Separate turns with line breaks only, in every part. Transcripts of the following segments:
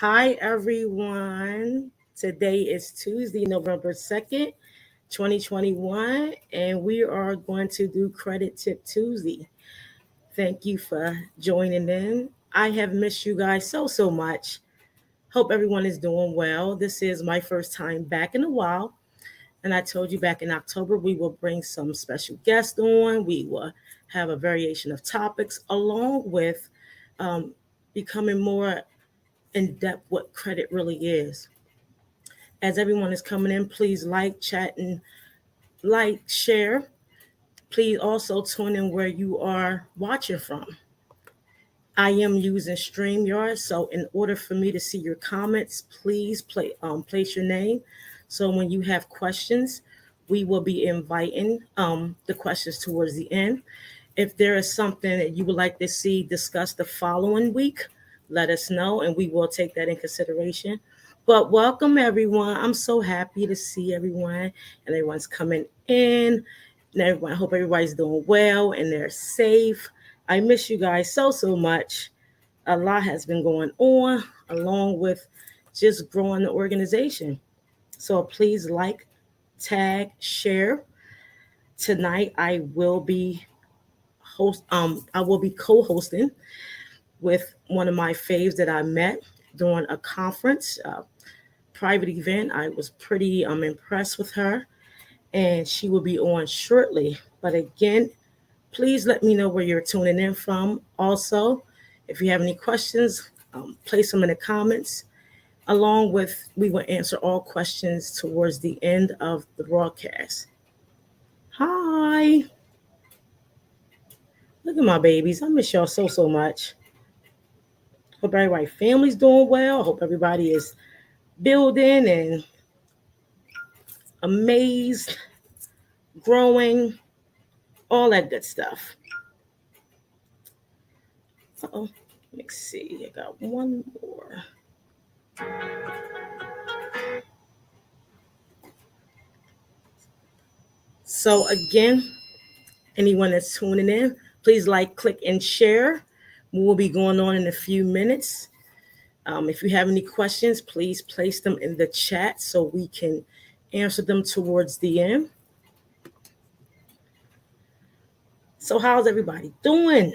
Hi, everyone. Today is Tuesday, November 2nd, 2021, and we are going to do Credit Tip Tuesday. Thank you for joining in. I have missed you guys so much. Hope everyone is doing well. This is my first time back in a while, and I told you back in October we will bring some special guests on. We will have a variation of topics along with um, becoming more in depth what credit really is. As everyone is coming in, please like, chat, and share. Please also tune in where you are watching from. I am using StreamYard, so in order for me to see your comments, please place your name. So when you have questions, we will be inviting the questions towards the end. If there is something that you would like to see discussed the following week, let us know and we will take that in consideration. But welcome everyone. I'm so happy to see everyone and everyone's coming in. And everyone, I hope everybody's doing well and they're safe. I miss you guys so much. A lot has been going on along with just growing the organization. So please like, tag, share. Tonight I will be co-hosting with one of my faves that I met during a conference, private event. I was pretty impressed with her, and she will be on shortly. But again, please let me know where you're tuning in from. Also, if you have any questions, place them in the comments. Along with, we will answer all questions towards the end of the broadcast. Hi, look at my babies. I miss y'all so much. Hope everybody family's doing well. Hope everybody is building and amazed, growing, all that good stuff. Oh, let's see. I got one more. So again, anyone that's tuning in, please like, click, and share. We'll be going on in a few minutes. If you have any questions, please place them in the chat so we can answer them towards the end. So how's everybody doing?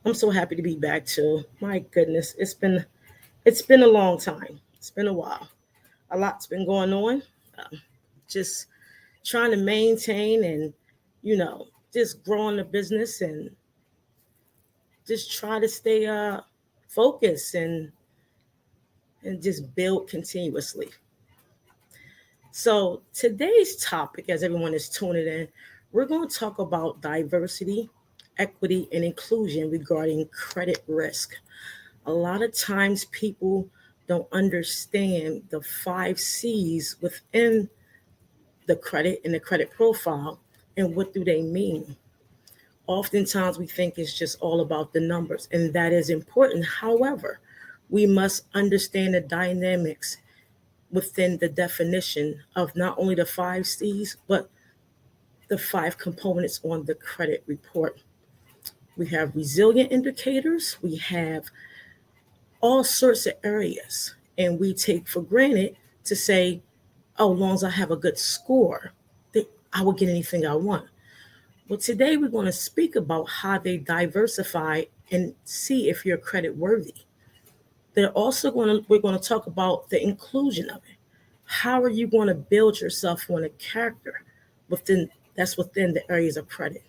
I'm so happy to be back too. My goodness, it's been a long time. It's been a while. A lot's been going on. Just trying to maintain and just growing the business and just try to stay focused and just build continuously. So today's topic, as everyone is tuning in, we're going to talk about diversity, equity, and inclusion regarding credit risk. A lot of times people don't understand the 5 C's within the credit and the credit profile and what do they mean. Oftentimes we think it's just all about the numbers, and that is important. However, we must understand the dynamics within the definition of not only the 5 C's, but the 5 components on the credit report. We have resilient indicators, we have all sorts of areas, and we take for granted to say, oh, as long as I have a good score, I will get anything I want. Well, today we're going to speak about how they diversify and see if you're credit worthy. We're going to talk about the inclusion of it. How are you going to build yourself on a character within the areas of credit?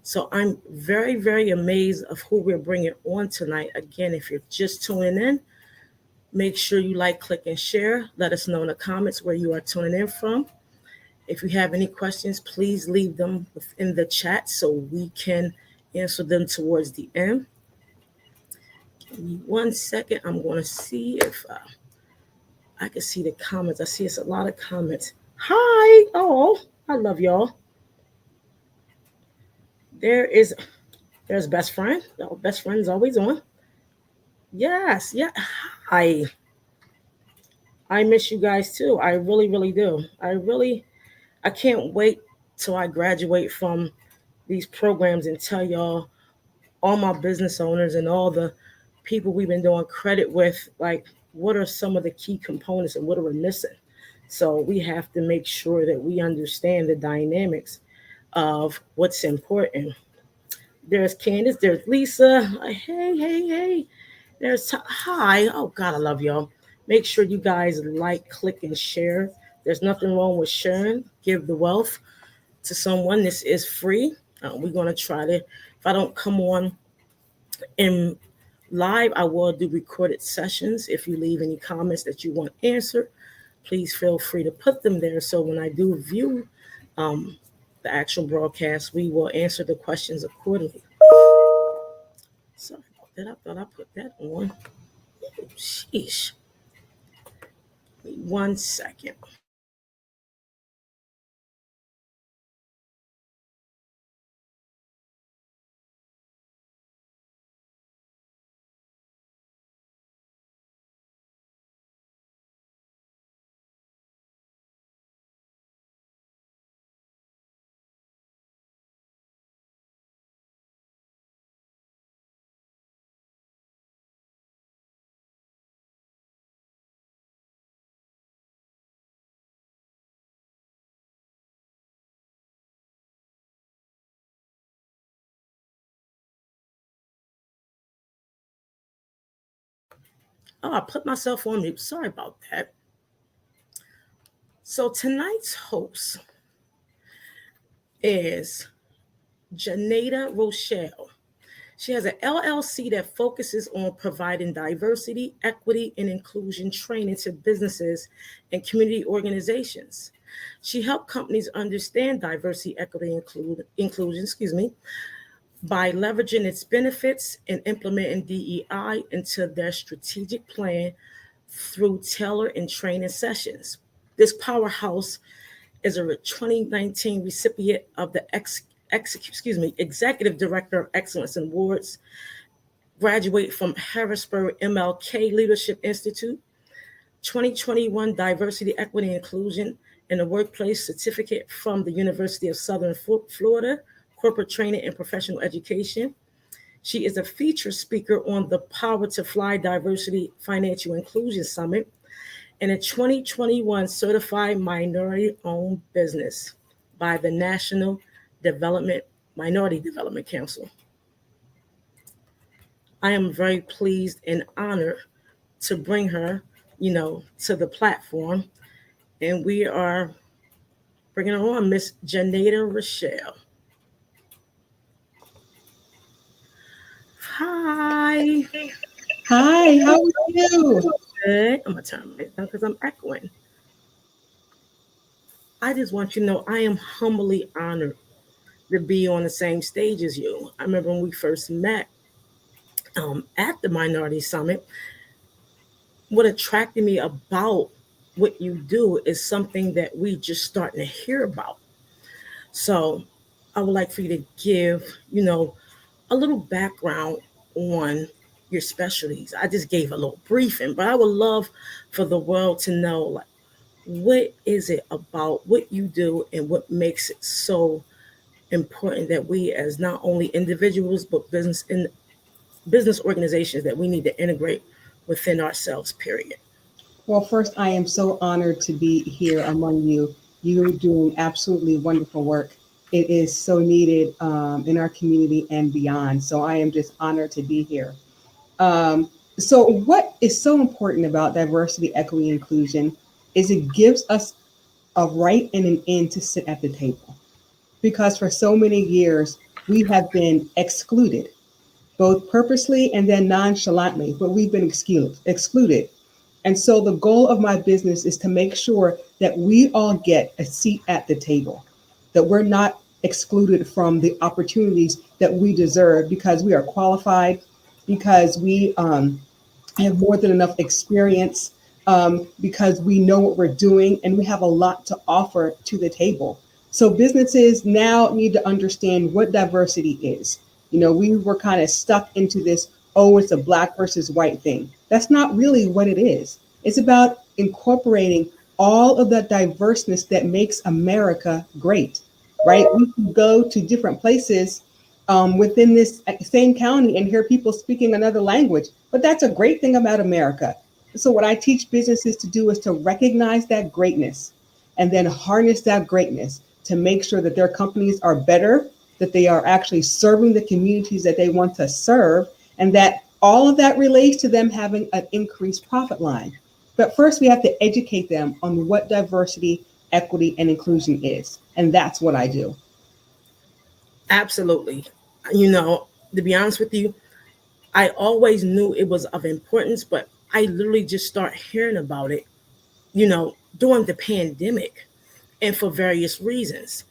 So I'm very amazed of who we're bringing on tonight. Again, if you're just tuning in, make sure you like, click, and share. Let us know in the comments where you are tuning in from. If you have any questions, please leave them within the chat so we can answer them towards the end. Give me 1 second. I'm going to see if I can see the comments. I see it's a lot of comments. Hi. Oh, I love y'all. There's best friend. Oh, best friend is always on. Yes. Yeah. I miss you guys too. I really do. I can't wait till I graduate from these programs and tell y'all, all my business owners and all the people we've been doing credit with, like what are some of the key components and what are we missing. So we have to make sure that we understand the dynamics of what's important. There's Candace, there's Lisa. Hey, hey, hey. There's hi. Oh God, I love y'all. Make sure you guys like, click, and share. There's nothing wrong with sharing. Give the wealth to someone. This is free. We're gonna try to. If I don't come on in live, I will do recorded sessions. If you leave any comments that you want answered, please feel free to put them there. So when I do view the actual broadcast, we will answer the questions accordingly. Sorry about that. I thought I put that on. Sheesh. 1 second. Oh, I put myself on mute. Sorry about that. So tonight's host is Janeda Rochelle. She has an LLC that focuses on providing diversity, equity, and inclusion training to businesses and community organizations. She helped companies understand diversity, equity, inclusion, by leveraging its benefits and implementing DEI into their strategic plan through tailored and training sessions. This powerhouse is a 2019 recipient of the Executive Director of Excellence Awards, graduate from Harrisburg MLK Leadership Institute, 2021 Diversity, Equity, and Inclusion in the Workplace Certificate from the University of Southern Florida, Corporate Training and Professional Education. She is a featured speaker on the Power to Fly Diversity Financial Inclusion Summit and a 2021 Certified Minority-Owned Business by the National Minority Development Council. I am very pleased and honored to bring her, to the platform. And we are bringing her on, Miss Janeda Rochelle. Hi.
Hi, how are you?
Good. I'm going to turn it down because I'm echoing. I just want you to know I am humbly honored to be on the same stage as you. I remember when we first met at the Minority Summit, what attracted me about what you do is something that we just starting to hear about. So I would like for you to give, a little background on your specialties. I just gave a little briefing, but I would love for the world to know, like, what is it about what you do and what makes it so important that we, as not only individuals but business organizations, that we need to integrate within ourselves, period.
Well, first, I am so honored to be here among you. You're doing absolutely wonderful work. It is so needed in our community and beyond. So I am just honored to be here. So, what is so important about diversity, equity, inclusion is it gives us a right and an end to sit at the table. Because for so many years, we have been excluded, both purposely and then nonchalantly, but we've been excluded. And so the goal of my business is to make sure that we all get a seat at the table, that we're not excluded from the opportunities that we deserve because we are qualified, because we have more than enough experience, because we know what we're doing and we have a lot to offer to the table. So businesses now need to understand what diversity is. We were kind of stuck into this, oh, it's a black versus white thing. That's not really what it is. It's about incorporating all of the diverseness that makes America great, right? We can go to different places within this same county and hear people speaking another language. But that's a great thing about America. So what I teach businesses to do is to recognize that greatness and then harness that greatness to make sure that their companies are better, that they are actually serving the communities that they want to serve, and that all of that relates to them having an increased profit line. But first, we have to educate them on what diversity, equity, and inclusion is. And that's what I do.
Absolutely. You know, to be honest with you, I always knew it was of importance, but I literally just start hearing about it, during the pandemic and for various reasons,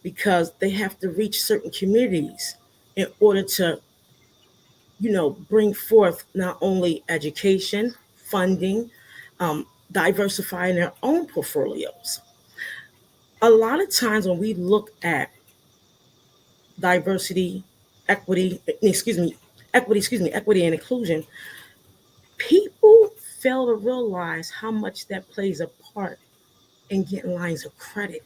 because they have to reach certain communities in order to, bring forth not only education, funding, diversifying their own portfolios. A lot of times when we look at diversity, equity, equity and inclusion, people fail to realize how much that plays a part in getting lines of credit.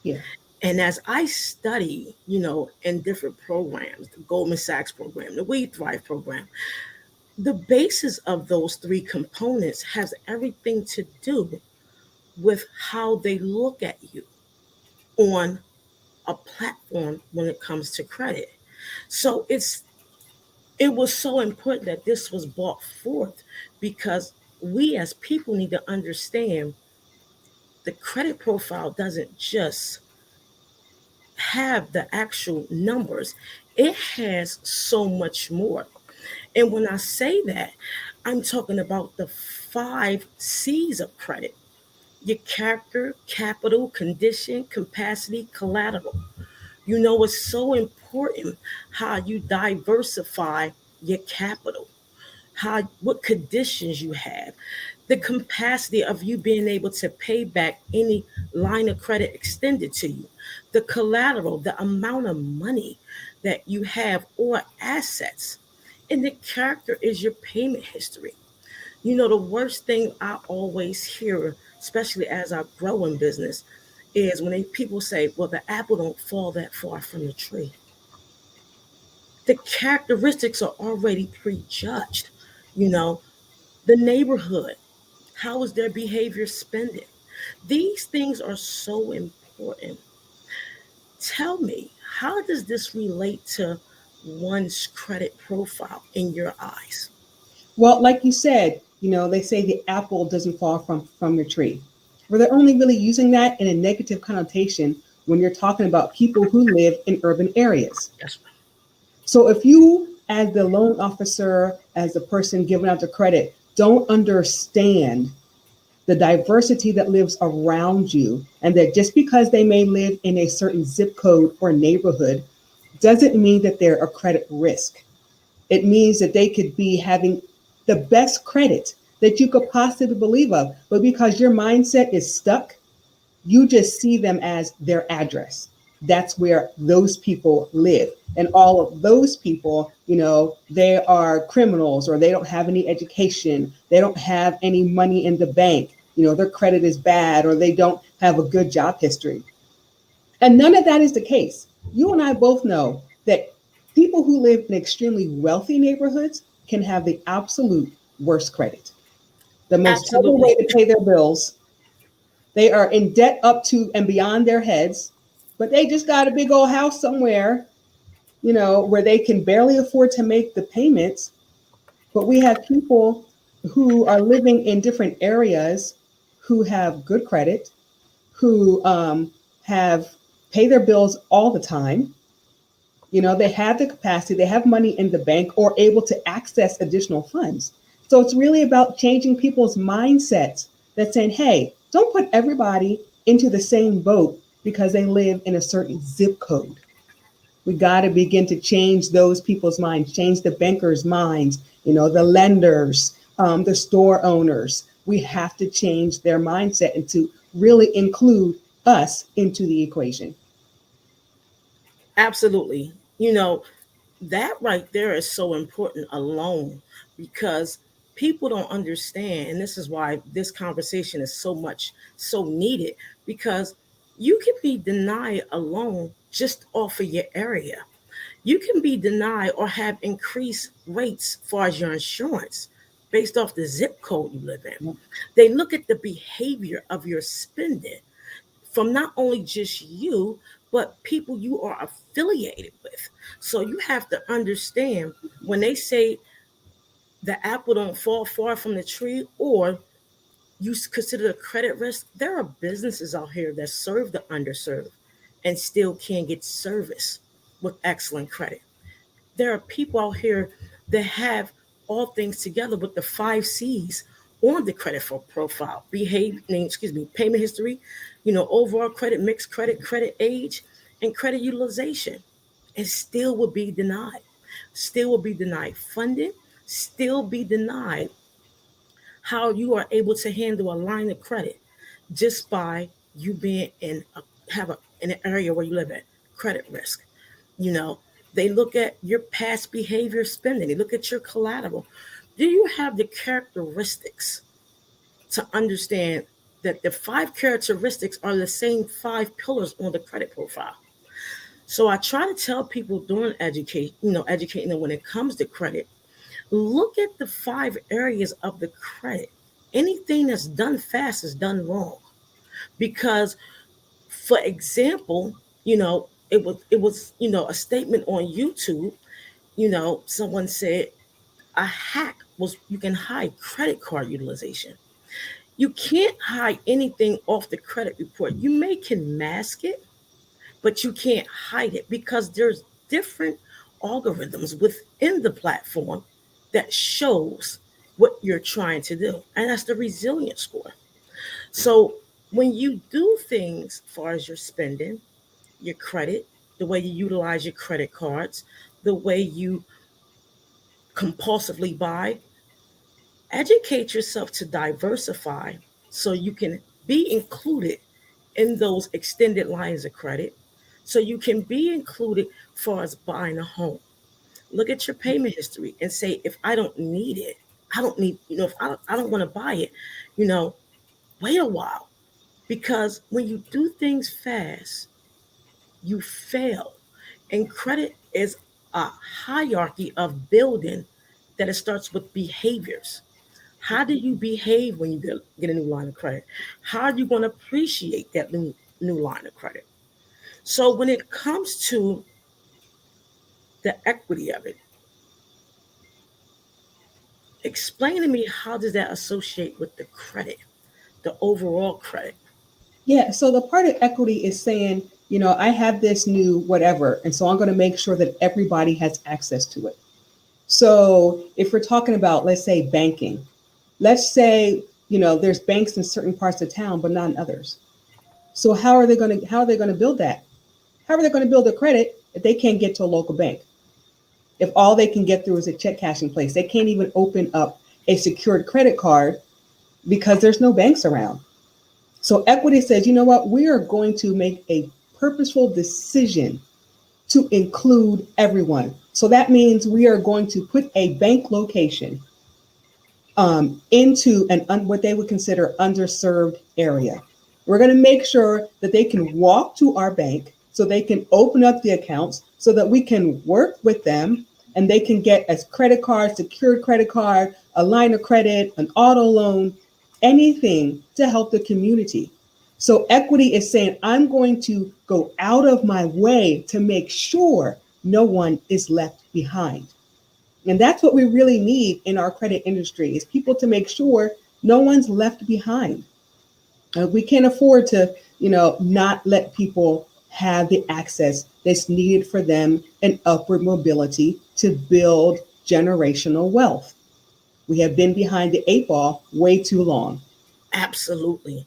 Yeah.
And as I study, in different programs, the Goldman Sachs program, the We Thrive program, the basis of those three components has everything to do with how they look at you on a platform when it comes to credit. So it was so important that this was brought forth because we as people need to understand the credit profile doesn't just have the actual numbers, it has so much more. And when I say that, I'm talking about the 5 C's of credit: your character, capital, condition, capacity, collateral. It's so important how you diversify your capital, what conditions you have, the capacity of you being able to pay back any line of credit extended to you, the collateral, the amount of money that you have or assets, and the character is your payment history. The worst thing I always hear, especially as I grow in business, is when people say, well, the apple don't fall that far from the tree. The characteristics are already prejudged. You know, the neighborhood, how is their behavior spending? These things are so important. Tell me, how does this relate to one's credit profile in your eyes?
Well, like you said, they say the apple doesn't fall from the tree. Well, they're only really using that in a negative connotation when you're talking about people who live in urban areas.
Yes.
So if you, as the loan officer, as the person giving out the credit, don't understand the diversity that lives around you, and that just because they may live in a certain zip code or neighborhood doesn't mean that they're a credit risk. It means that they could be having the best credit that you could possibly believe of, but because your mindset is stuck, you just see them as their address. That's where those people live. And all of those people, they are criminals, or they don't have any education. They don't have any money in the bank. Their credit is bad, or they don't have a good job history. And none of that is the case. You and I both know that people who live in extremely wealthy neighborhoods can have the absolute worst credit, the most trouble
Absolutely.
way to pay their bills. They are in debt up to and beyond their heads, but they just got a big old house somewhere, where they can barely afford to make the payments. But we have people who are living in different areas who have good credit, who have pay their bills all the time. They have the capacity, they have money in the bank or able to access additional funds. So it's really about changing people's mindsets that saying, hey, don't put everybody into the same boat because they live in a certain zip code. We got to begin to change those people's minds, change the bankers' minds, the lenders, the store owners. We have to change their mindset and to really include us into the equation.
Absolutely. That right there is so important alone because people don't understand. And this is why this conversation is so needed, because you can be denied a loan just off of your area. You can be denied or have increased rates as far as your insurance based off the zip code you live in. They look at the behavior of your spending from not only just you, but people you are affiliated with. So you have to understand when they say the apple don't fall far from the tree, or you consider a credit risk, there are businesses out here that serve the underserved and still can get service with excellent credit. There are people out here that have all things together with the 5 C's on the credit profile: payment history, overall credit, mixed credit, credit age, and credit utilization, and still will be denied. Still will be denied funding, still be denied how you are able to handle a line of credit just by you being in an area where you live at credit risk. You know, they look at your past behavior spending, they look at your collateral. Do you have the characteristics to understand that the 5 characteristics are the same 5 pillars on the credit profile? So I try to tell people during educating them when it comes to credit, look at the 5 areas of the credit. Anything that's done fast is done wrong. Because, for example, it was a statement on YouTube. Someone said a hack was you can hide credit card utilization. You can't hide anything off the credit report. You can mask it, but you can't hide it because there's different algorithms within the platform that shows what you're trying to do. And that's the resilience score. So when you do things as far as your spending, your credit, the way you utilize your credit cards, the way you compulsively buy, educate yourself to diversify so you can be included in those extended lines of credit, so you can be included as far as buying a home. Look at your payment history and say, if I don't need it, I don't need, if I don't want to buy it, wait a while. Because when you do things fast, you fail. And credit is a hierarchy of building that it starts with behaviors. How do you behave when you get a new line of credit? How are you going to appreciate that new line of credit? So when it comes to the equity of it, explain to me, how does that associate with the credit, the overall credit?
Yeah, so the part of equity is saying, I have this new whatever, and so I'm going to make sure that everybody has access to it. So if we're talking about, let's say, banking, let's say, there's banks in certain parts of town, but not in others. So how are they going to build that? How are they going to build a credit if they can't get to a local bank? If all they can get through is a check cashing place, they can't even open up a secured credit card because there's no banks around. So equity says, you know what, we are going to make a purposeful decision to include everyone. So that means we are going to put a bank location into what they would consider underserved area. We're going to make sure that they can walk to our bank so they can open up the accounts so that we can work with them and they can get a credit card, secured credit card, a line of credit, an auto loan, anything to help the community. So equity is saying, I'm going to go out of my way to make sure no one is left behind. And that's what we really need in our credit industry, is people to make sure no one's left behind. We can't afford to, not let people have the access that's needed for them and upward mobility to build generational wealth. We have been behind the 8 ball way too long.
Absolutely.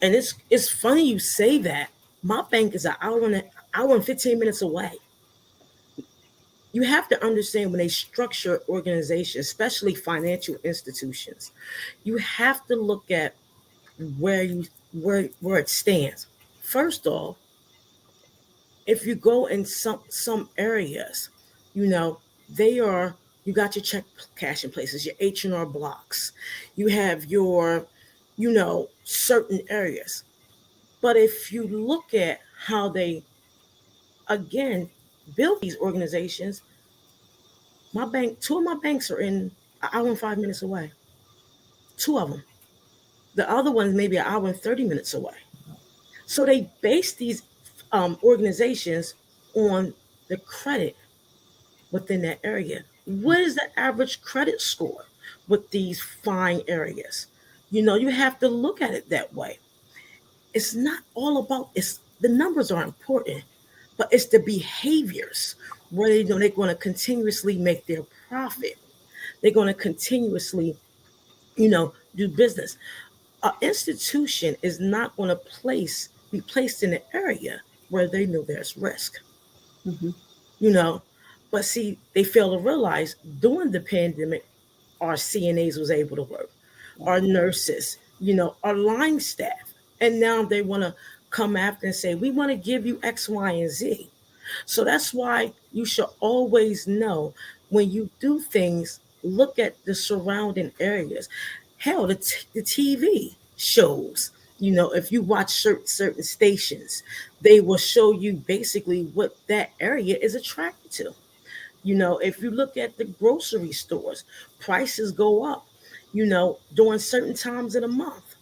And it's funny you say that. My bank is an hour and 15 minutes away. You have to understand, when they structure organizations, especially financial institutions, you have to look at where it stands. First off, if you go in some areas, they are, you got your check cashing places, your H&R blocks, you have your certain areas. But if you look at how they, again, build these organizations, two of my banks are in an hour and 5 minutes away. Two of them. The other one's maybe an hour and 30 minutes away. So they base these organizations on the credit within that area. What is the average credit score with these fine areas? You have to look at it that way. It's not all about it's the numbers are important, but it's the behaviors where they're going to continuously make their profit. They're going to continuously, do business. An institution is not going to be placed in an area where they know there's risk.
Mm-hmm.
You know, but see, they fail to realize during the pandemic, our CNAs was able to work, our nurses, our line staff, and now they want to come after and say, we want to give you X, Y, and Z. So that's why you should always know when you do things, look at the surrounding areas. Hell, the TV shows, if you watch certain stations, they will show you basically what that area is attracted to. If you look at the grocery stores, prices go up, during certain times of the month.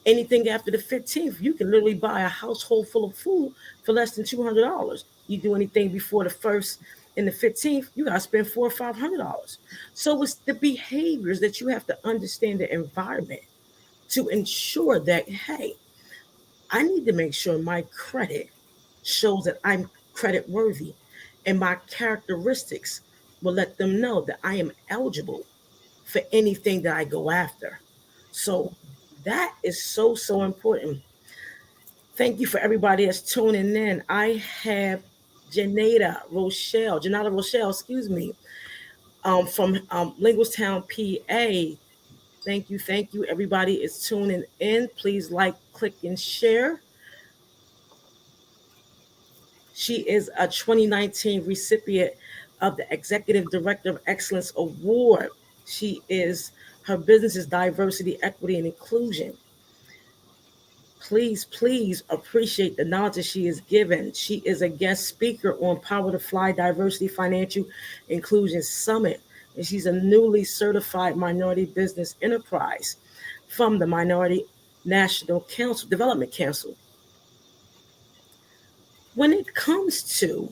Anything after the 15th, you can literally buy a household full of food for less than $200. You do anything before the 1st and the 15th, you got to spend $400 or $500. So it's the behaviors that you have to understand the environment to ensure that, hey, I need to make sure my credit shows that I'm credit worthy, and my characteristics will let them know that I am eligible for anything that I go after. So that is so, so important. Thank you for everybody that's tuning in. I have Janata Rochelle, excuse me, from Linguistown, PA. Thank you. Everybody is tuning in. Please like, click, and share. She is a 2019 recipient of the Executive Director of Excellence Award. Her business is diversity, equity, and inclusion. Please appreciate the knowledge that she is given. She is a guest speaker on Power to Fly Diversity Financial Inclusion Summit, and she's a newly certified minority business enterprise from the Minority National Council, Development Council. When it comes to,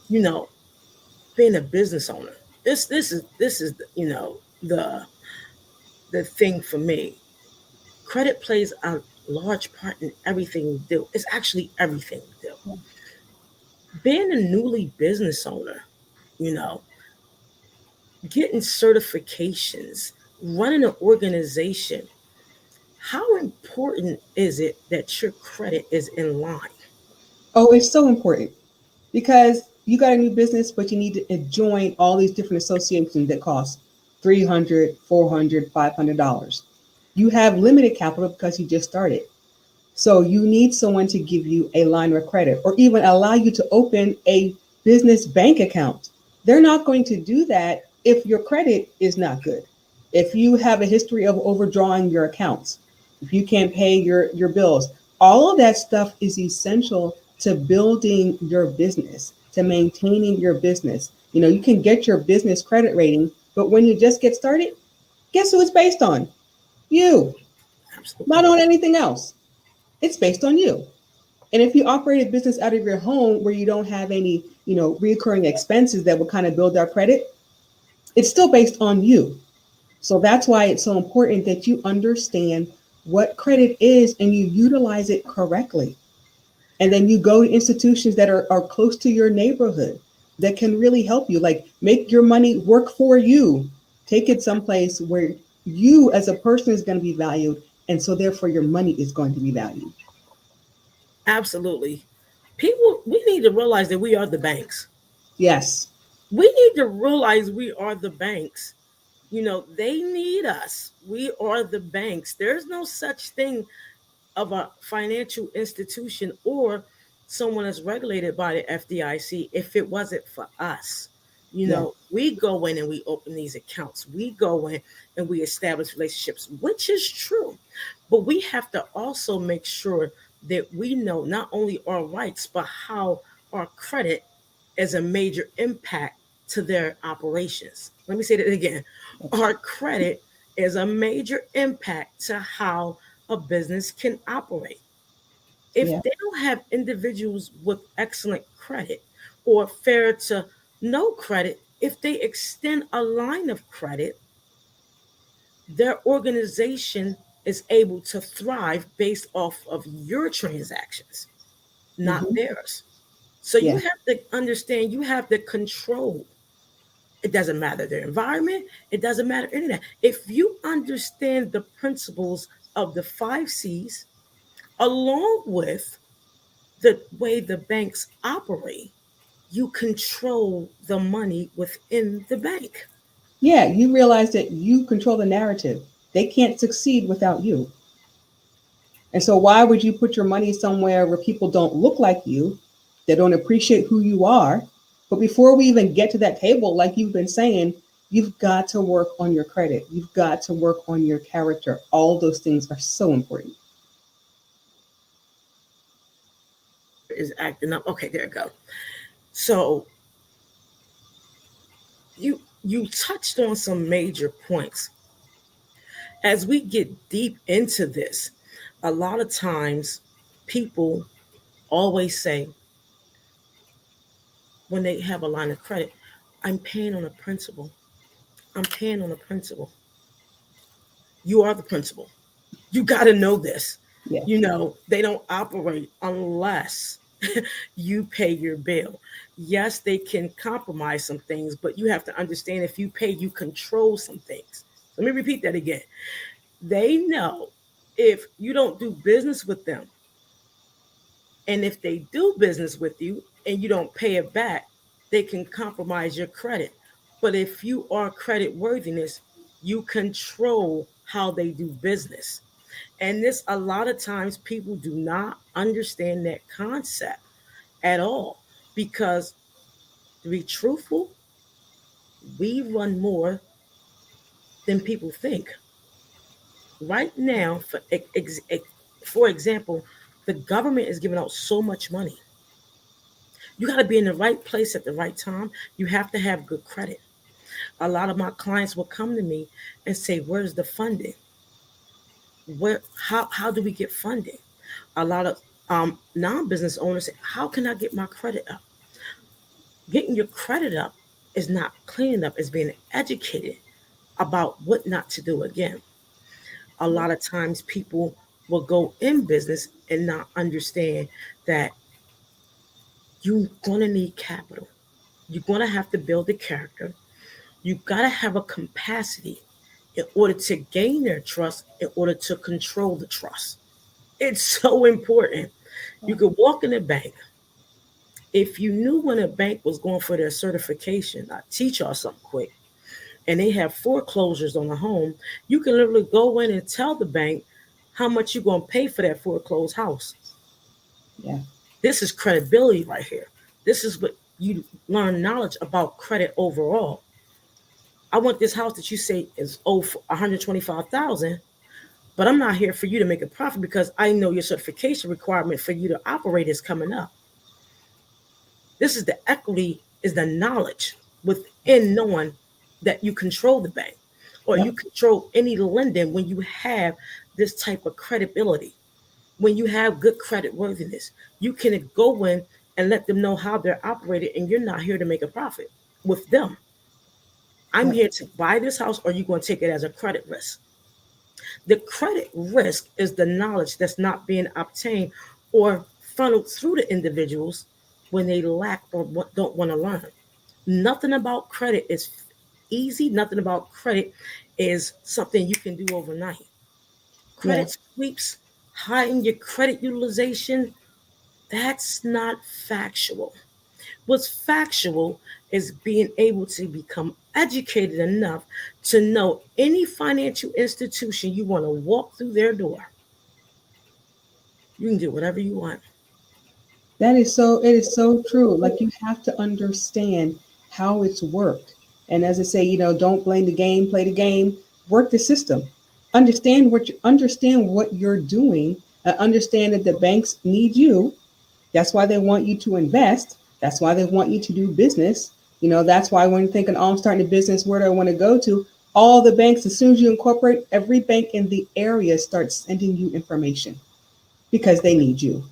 being a business owner, this is the thing for me. Credit plays a large part in everything we do. It's actually everything we do. Being a newly business owner, getting certifications, running an organization, how important is it that your credit is in line?
Oh, it's so important because you got a new business, but you need to join all these different associations that cost $300, $400, $500. You have limited capital because you just started. So you need someone to give you a line of credit or even allow you to open a business bank account. They're not going to do that if your credit is not good. If you have a history of overdrawing your accounts, if you can't pay your bills, all of that stuff is essential to building your business, to maintaining your business. You can get your business credit rating, but when you just get started, guess who it's based on? You. Absolutely. Not on anything else. It's based on you. And if you operate a business out of your home where you don't have any, recurring expenses that will kind of build our credit, it's still based on you. So that's why it's so important that you understand what credit is and you utilize it correctly. And then you go to institutions that are close to your neighborhood that can really help you, like make your money work for you. Take it someplace where you as a person is going to be valued. And so therefore your money is going to be valued.
Absolutely. We need to realize that we are the banks.
Yes.
We need to realize we are the banks. They need us. We are the banks. There's no such thing of a financial institution or someone that's regulated by the FDIC if it wasn't for us. We go in and we open these accounts. We go in and we establish relationships, which is true. But we have to also make sure that we know not only our rights, but how our credit as a major impact to their operations. Let me say that again. Our credit is a major impact to how a business can operate. If
Yeah.
they don't have individuals with excellent credit or fair to no credit, if they extend a line of credit, their organization is able to thrive based off of your transactions, not
Hmm.
theirs. So you
Yeah.
have to understand, you have to control. It doesn't matter the environment, it doesn't matter any of that. If you understand the principles of the 5 C's, along with the way the banks operate, you control the money within the bank.
Yeah. You realize that you control the narrative. They can't succeed without you. And so, why would you put your money somewhere where people don't look like you, they don't appreciate who you are? But before we even get to that table, like you've been saying, you've got to work on your credit. You've got to work on your character. All those things are so important.
Is acting up. Okay, there you go. So you touched on some major points. As we get deep into this, a lot of times people always say when they have a line of credit, I'm paying on a principal. I'm paying on a principal. You are the principal. You got to know this.
Yeah.
They don't operate unless you pay your bill. Yes, they can compromise some things, but you have to understand if you pay, you control some things. Let me repeat that again. They know if you don't do business with them, and if they do business with you and you don't pay it back, they can compromise your credit. But if you are credit worthiness, you control how they do business. And this, a lot of times, people do not understand that concept at all because, to be truthful, we run more than people think. Right now, for example, the government is giving out so much money. You got to be in the right place at the right time. You have to have good credit. A lot of my clients will come to me and say, "Where's the funding? How do we get funding?" A lot of non-business owners say, "How can I get my credit up?" Getting your credit up is not cleaning up; it's being educated about what not to do again. A lot of times, people will go in business and not understand that you're gonna need capital. You're gonna have to build a character. You gotta have a capacity in order to gain their trust, in order to control the trust. It's so important. You could walk in a bank. If you knew when a bank was going for their certification, I teach y'all something quick, and they have foreclosures on a home, you can literally go in and tell the bank how much you're going to pay for that foreclosed house.
Yeah.
This is credibility right here. This is what you learn knowledge about credit overall. I want this house that you say is for 125,000, but I'm not here for you to make a profit because I know your certification requirement for you to operate is coming up. This is the equity, is the knowledge within knowing that you control the bank or
Yep.
you control any lending when you have this type of credibility. When you have good credit worthiness, you can go in and let them know how they're operated, and you're not here to make a profit with them. I'm
Yep.
here to buy this house, or you're going to take it as a credit risk. The credit risk is the knowledge that's not being obtained or funneled through the individuals when they lack or don't want to learn. Nothing about credit is easy. Nothing about credit is something you can do overnight.
Yeah.
Credit sweeps, hiding your credit utilization, that's not factual. What's factual is being able to become educated enough to know any financial institution you want to walk through their door, you can do whatever you want.
That is so, it is so true. Like you have to understand how it's worked. And as I say, don't blame the game, play the game, work the system. Understand what you're doing, understand that the banks need you, That's why they want you to invest. That's why they want you to do business. That's why when you're thinking, oh, I'm starting a business, where do I want to go to? All the banks, as soon as you incorporate, every bank in the area starts sending you information because they need you.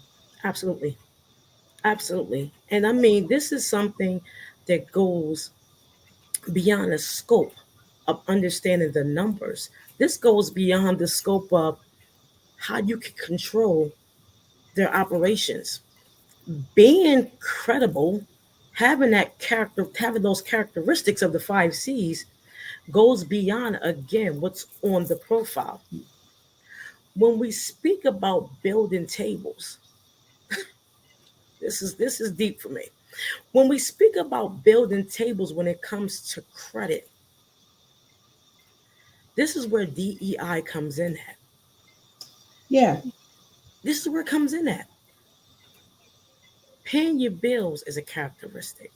Absolutely. Absolutely. And I mean, this is something that goes beyond the scope of understanding the numbers. This goes beyond the scope of how you can control their operations. Being credible, having those characteristics of the 5 C's goes beyond, again, what's on the profile. When we speak about building tables, this is deep for me. When we speak about building tables when it comes to credit, this is where DEI comes in at.
Yeah.
This is where it comes in at. Paying your bills is a characteristic.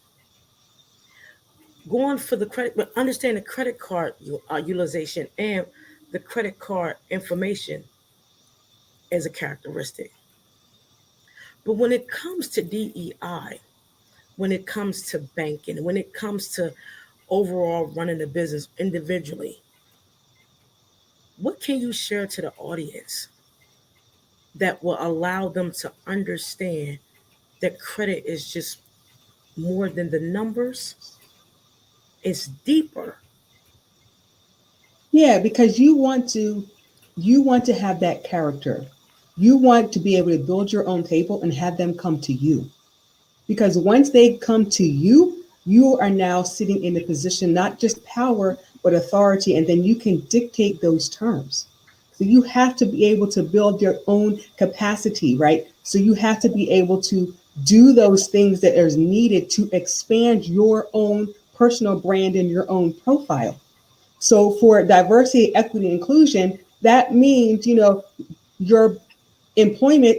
Going for the credit, but understand the credit card utilization and the credit card information is a characteristic. But when it comes to DEI, when it comes to banking, when it comes to overall running a business individually, what can you share to the audience that will allow them to understand that credit is just more than the numbers? It's deeper.
Yeah, because you want to have that character. You want to be able to build your own table and have them come to you. Because once they come to you, you are now sitting in a position, not just power, but authority, and then you can dictate those terms. So you have to be able to build your own capacity, right? So you have to be able to do those things that are needed to expand your own personal brand and your own profile. So for diversity, equity, inclusion, that means, your employment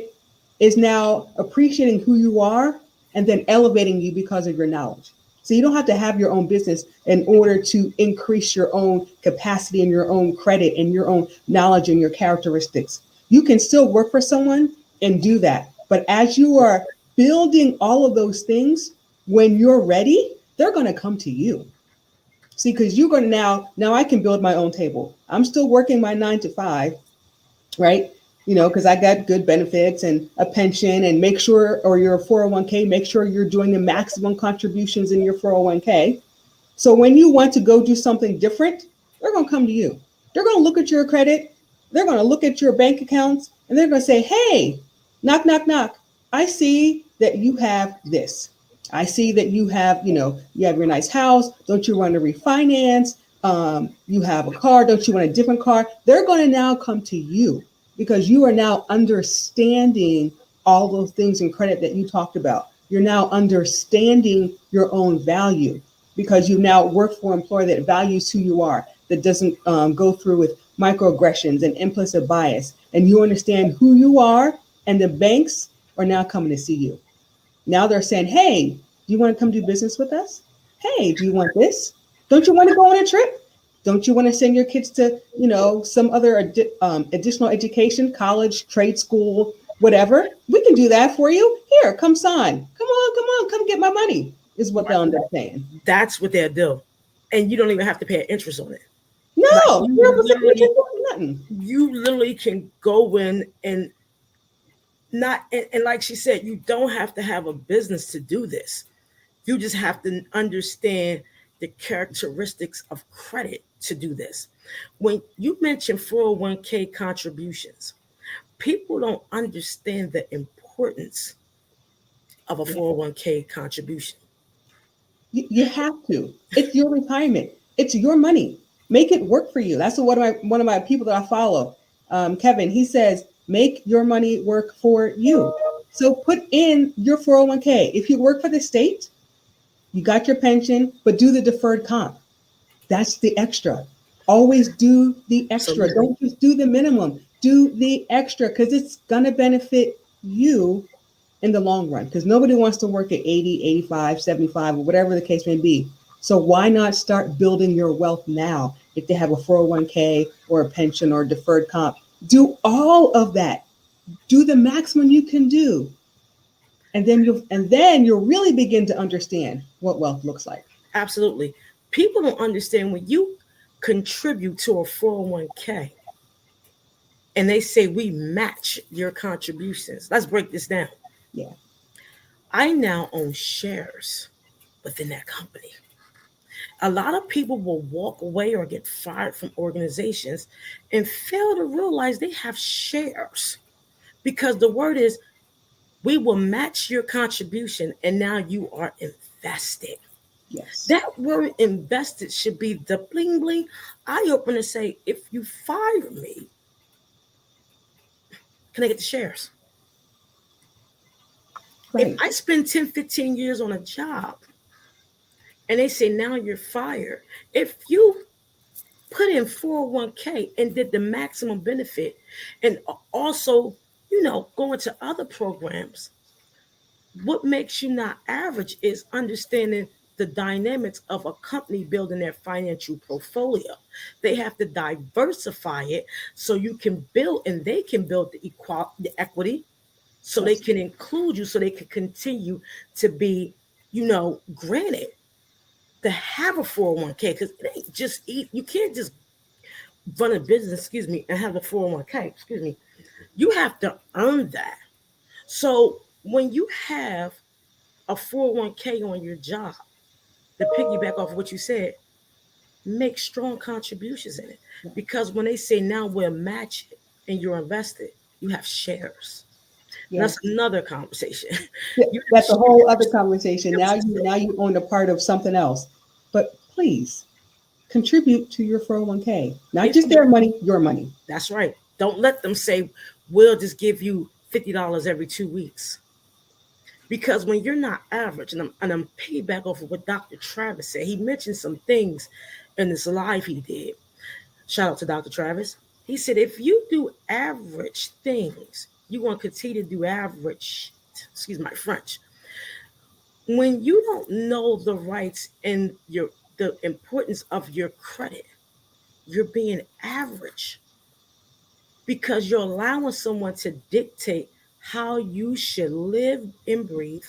is now appreciating who you are and then elevating you because of your knowledge. So you don't have to have your own business in order to increase your own capacity and your own credit and your own knowledge and your characteristics. You can still work for someone and do that. But as you are building all of those things, when you're ready, they're going to come to you. See, because you're going to now I can build my own table. I'm still working my 9 to 5, right? Because I got good benefits and a pension, and make sure, or your 401k, make sure you're doing the maximum contributions in your 401k. So when you want to go do something different, they're going to come to you. They're going to look at your credit. They're going to look at your bank accounts, and they're going to say, hey, knock, knock, knock. I see that you have this. I see that you have your nice house. Don't you want to refinance? You have a car. Don't you want a different car? They're going to now come to you because you are now understanding all those things in credit that you talked about. You're now understanding your own value because you now work for an employer that values who you are, that doesn't go through with microaggressions and implicit bias. And you understand who you are, and the banks are now coming to see you. Now they're saying, hey, do you want to come do business with us? Hey, do you want this? Don't you want to go on a trip? Don't you want to send your kids to, some other additional education, college, trade school, whatever? We can do that for you. Here, come sign. Come on, come get my money, is what they'll end up saying.
That's what they'll do. And you don't even have to pay interest on it.
No,
nothing. You literally can go in and not, and like she said, you don't have to have a business to do this. You just have to understand the characteristics of credit to do this. When you mention 401k contributions, people don't understand the importance of a 401k contribution.
You have to. It's your retirement. It's your money. Make it work for you. That's what one of my people that I follow, Kevin, he says, make your money work for you. So put in your 401k. If you work for the state, you got your pension, but do the deferred comp. That's the extra. Always do the extra. Absolutely. Don't just do the minimum. Do the extra because it's going to benefit you in the long run, because nobody wants to work at 80, 85, 75, or whatever the case may be. So why not start building your wealth now? If they have a 401k or a pension or a deferred comp, do all of that. Do the maximum you can do. And then you'll really begin to understand what wealth looks like.
Absolutely. People don't understand when you contribute to a 401k and they say we match your contributions. Let's break this down.
Yeah.
I now own shares within that company. A lot of people will walk away or get fired from organizations and fail to realize they have shares because the word is we will match your contribution and now you are invested.
Yes.
That word invested should be the bling bling eye opener. Say, if you fire me, can I get the shares?
Right.
If I spend 10, 15 years on a job and they say now you're fired, if you put in 401k and did the maximum benefit and also, go into other programs, what makes you not average is understanding the dynamics of a company building their financial portfolio. They have to diversify it so you can build and they can build the equity so they
Yes.
can include you so they can continue to be, granted to have a 401k because it ain't just eat. You can't just run a business, and have a 401k, You have to earn that. So when you have a 401k on your job, to piggyback off of what you said, make strong contributions in it. Because when they say now we'll match it and you're invested, you have shares.
Yeah.
That's another conversation.
That's a whole other conversation. Now you own a part of something else. But please contribute to your 401k. Not just their money, your money.
That's right. Don't let them say, we'll just give you $50 every 2 weeks. Because when you're not average, and I'm piggyback off of what Dr. Travis said, he mentioned some things in this live he did. Shout out to Dr. Travis. He said, if you do average things, you want to continue to do average, excuse my French. When you don't know the rights and the importance of your credit, you're being average because you're allowing someone to dictate how you should live and breathe,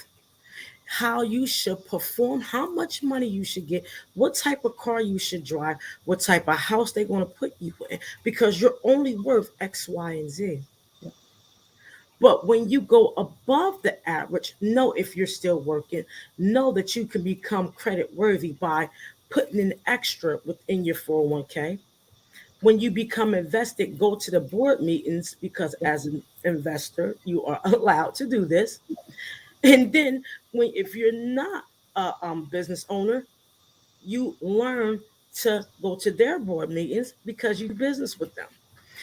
how you should perform, how much money you should get, what type of car you should drive, what type of house they're going to put you in, because you're only worth X, Y, and Z.
Yep.
But when you go above the average, know if you're still working, know that you can become credit worthy by putting in extra within your 401k. When you become invested, go to the board meetings because as an investor, you are allowed to do this. And then if you're not a business owner, you learn to go to their board meetings because you do business with them.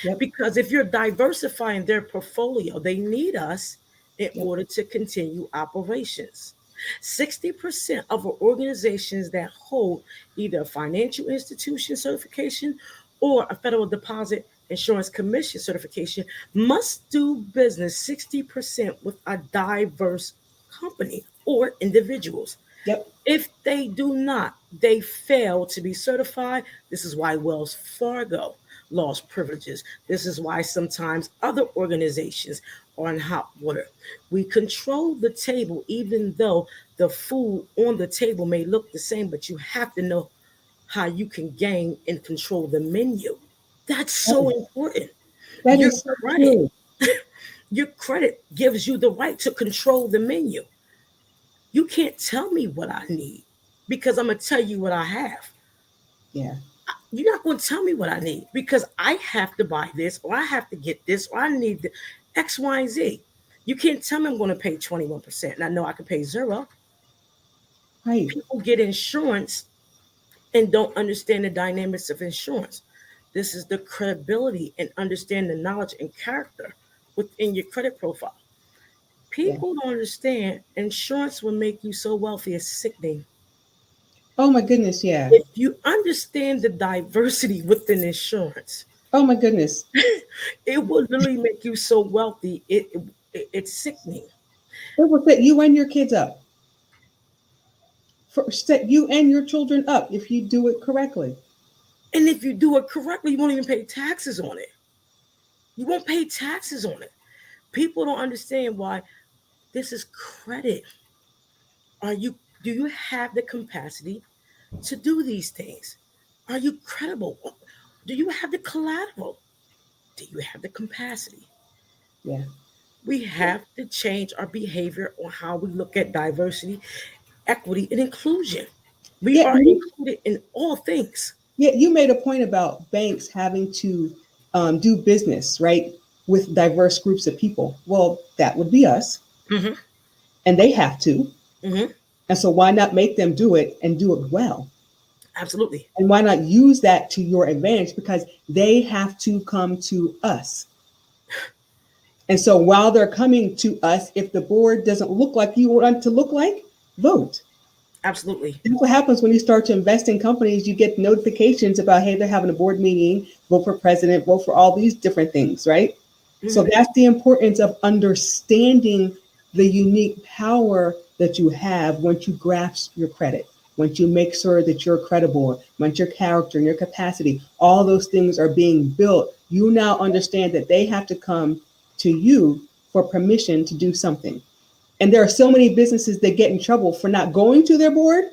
Yep.
Because if you're diversifying their portfolio, they need us in
Yep.
order to continue operations. 60% of organizations that hold either a financial institution certification or a federal deposit insurance commission certification must do business 60% with a diverse company or individuals.
Yep.
If they do not, they fail to be certified. This is why Wells Fargo lost privileges. This is why sometimes other organizations are in hot water. We control the table, even though the food on the table may look the same, but you have to know how you can gain and control the menu. That's so important.
That
Your
is so
credit,
true.
your credit gives you the right to control the menu. You can't tell me what I need because I'm going to tell you what I have.
Yeah.
You're not going to tell me what I need because I have to buy this or I have to get this or I need the X, Y, and Z. You can't tell me I'm going to pay 21%. And I know I can pay zero.
Right.
People get insurance and don't understand the dynamics of insurance. This is the credibility and understand the knowledge and character within your credit profile. People don't understand insurance will make you so wealthy it's sickening.
Oh my goodness. Yeah.
If you understand the diversity within insurance,
Oh my goodness.
it will literally make you so wealthy. It's sickening.
It will set you and your kids up. Set you and your children up if you do it correctly.
And if you do it correctly, you won't even pay taxes on it. You won't pay taxes on it. People don't understand why This is credit. Do you have the capacity to do these things? Are you credible? Do you have the collateral? Do you have the capacity?
Yeah.
We have to change our behavior on how we look at diversity, equity, and inclusion. We
Yeah.
are included in all things.
Yeah. You made a point about banks having to do business, right, with diverse groups of people. Well, that would be us,
Hmm.
and they have to.
Hmm.
And so, why not make them do it and do it well?
Absolutely.
And why not use that to your advantage? Because they have to come to us. And so, while they're coming to us, if the board doesn't look like you want it to look like, vote.
Absolutely.
That's what happens when you start to invest in companies. You get notifications about, hey, they're having a board meeting, vote for president, vote for all these different things, right? So
Hmm.
that's the importance of understanding the unique power that you have once you grasp your credit, once you make sure that you're credible, once your character and your capacity, all those things are being built. You now understand that they have to come to you for permission to do something. And there are so many businesses that get in trouble for not going to their board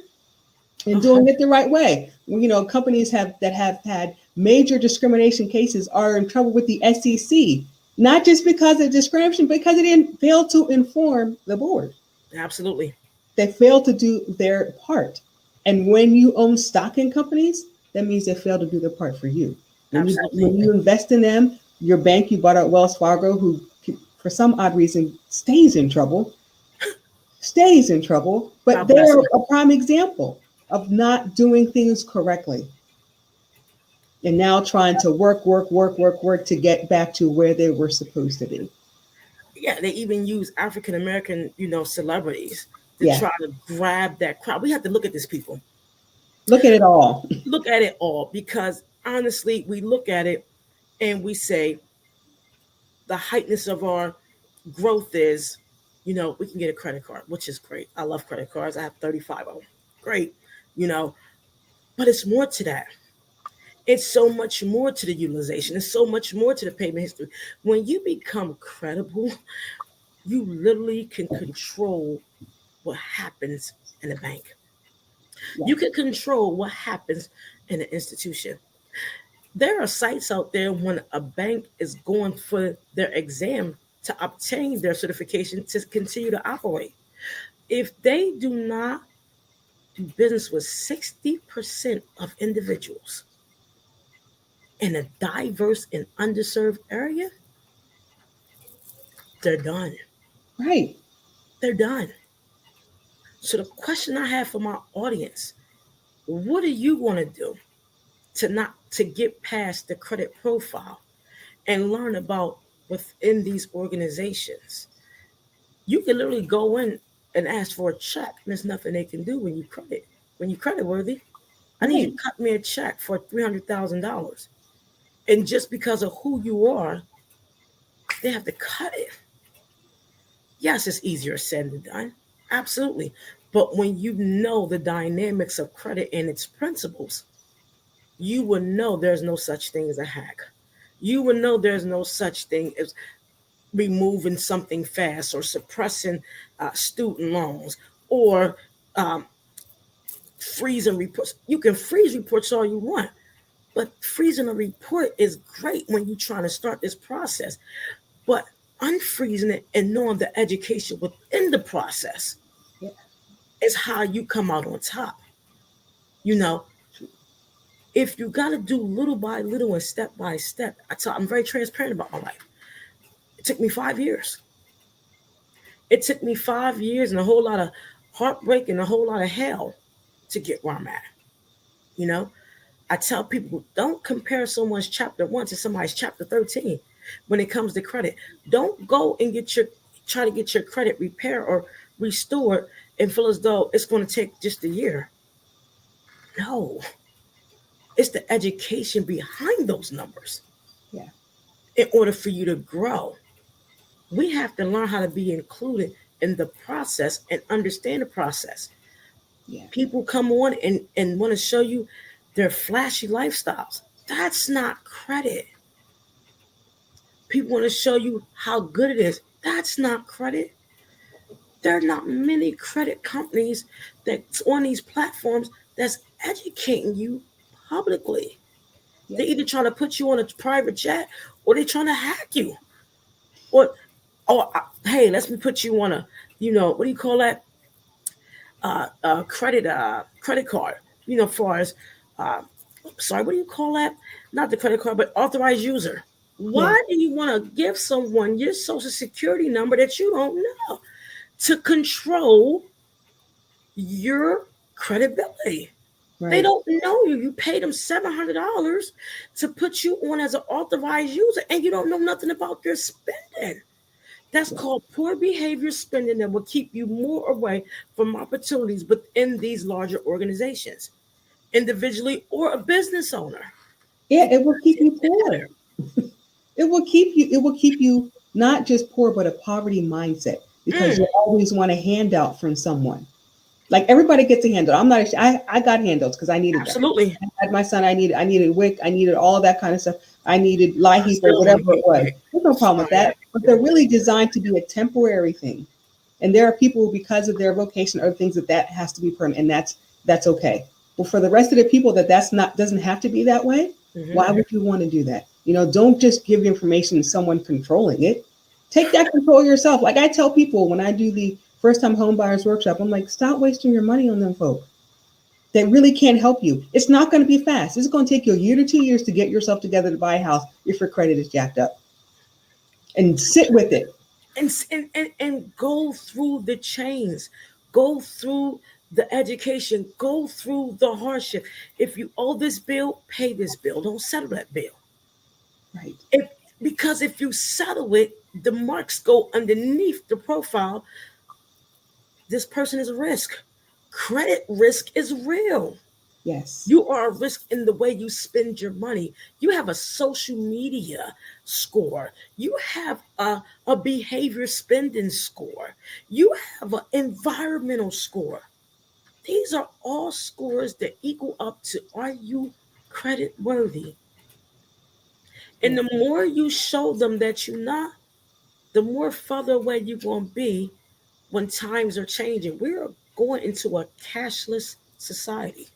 and
Uh-huh.
doing it the right way. You know, companies that have had major discrimination cases are in trouble with the SEC, not just because of discrimination, because they didn't fail to inform the board.
Absolutely.
They failed to do their part. And when you own stock in companies, that means they failed to do their part for you.
Absolutely.
When you invest in them, your bank, you bought out Wells Fargo, who for some odd reason stays in trouble, but
God bless
they're
them.
a prime example of not doing things correctly and now trying to work to get back to where they were supposed to be.
Yeah, they even use African American, celebrities to
Yeah,
try to grab that crowd. We have to look at these people.
look at it all.
Look at it all because honestly, we look at it and we say the heightness of our growth is, we can get a credit card, which is great. I love credit cards. I have 35 of them. Great, you know, but it's more to that. It's so much more to the utilization. It's so much more to the payment history. When you become credible, you literally can control what happens in a bank.
Yeah,
You can control what happens in an institution. There are sites out there when a bank is going for their exam to obtain their certification to continue to operate. If they do not do business with 60% of individuals in a diverse and underserved area, they're done.
right.
They're done. So the question I have for my audience, what are you going to do to get past the credit profile and learn about within these organizations? You can literally go in and ask for a check, and there's nothing they can do when you credit worthy. I need you
Right.
to cut me a check for $300,000, and just because of who you are, they have to cut it. Yes, it's easier said than done, absolutely. But when you know the dynamics of credit and its principles, you will know there's no such thing as a hack. You will know there's no such thing as removing something fast or suppressing student loans or um, freezing reports. You can freeze reports all you want, but freezing a report is great when you're trying to start this process. But unfreezing it and knowing the education within the process
Yeah.
is how you come out on top. You know, if you got to do little by little and step by step, I'm very transparent about my life. It took me 5 years. It took me 5 years and a whole lot of heartbreak and a whole lot of hell to get where I'm at. You know, I tell people don't compare someone's chapter 1 to somebody's chapter 13 when it comes to credit. Don't go and try to get your credit repaired or restored and feel as though it's going to take just a year. No, it's the education behind those numbers
Yeah.
in order for you to grow. We have to learn how to be included in the process and understand the process.
Yeah.
People come on and want to show you their flashy lifestyles. That's not credit. People want to show you how good it is. That's not credit. there are not many credit companies that's on these platforms that's educating you publicly.
Yep.
They're either trying to put you on a private jet or they're trying to hack you. Or, hey, let me put you on a, what do you call that? Credit card. Far as, uh, sorry, what do you call that? Not the credit card, but authorized user.
Yeah.
Why do you want to give someone your social security number that you don't know to control your credibility?
Right.
They don't know you. You paid them $700 to put you on as an authorized user, and you don't know nothing about your spending. That's called poor behavior spending that will keep you more away from opportunities within these larger organizations, individually or a business owner.
Yeah, it will keep you poor. It will keep you not just poor, but a poverty mindset because you always want a handout from someone. Like everybody gets a handout. I'm not. I got handouts because I needed
Absolutely.
that. I had my son. I needed WIC. I needed all that kind of stuff. I needed LIHEAP or whatever it was. There's no problem with that. But they're really designed to be a temporary thing. And there are people because of their vocation or things that has to be permanent, and that's okay. But for the rest of the people that's not doesn't have to be that way. Why would you want to do that? Don't just give information to someone controlling it. Take that control yourself. Like I tell people when I do the first time home buyers workshop, I'm like, stop wasting your money on them folk. They really can't help you. It's not going to be fast. It's going to take you a year to 2 years to get yourself together to buy a house if your credit is jacked up. And sit with it.
And go through the chains. Go through the education. Go through the hardship. If you owe this bill, pay this bill. Don't settle that bill.
Right.
Because if you settle it, the marks go underneath the profile. This person is a risk. Credit risk is real.
Yes.
You are a risk in the way you spend your money. You have a social media score. You have a behavior spending score. You have an environmental score. These are all scores that equal up to, are you credit worthy? And the more you show them that you're not, the more further away you're going to be when times are changing. We're going into a cashless society.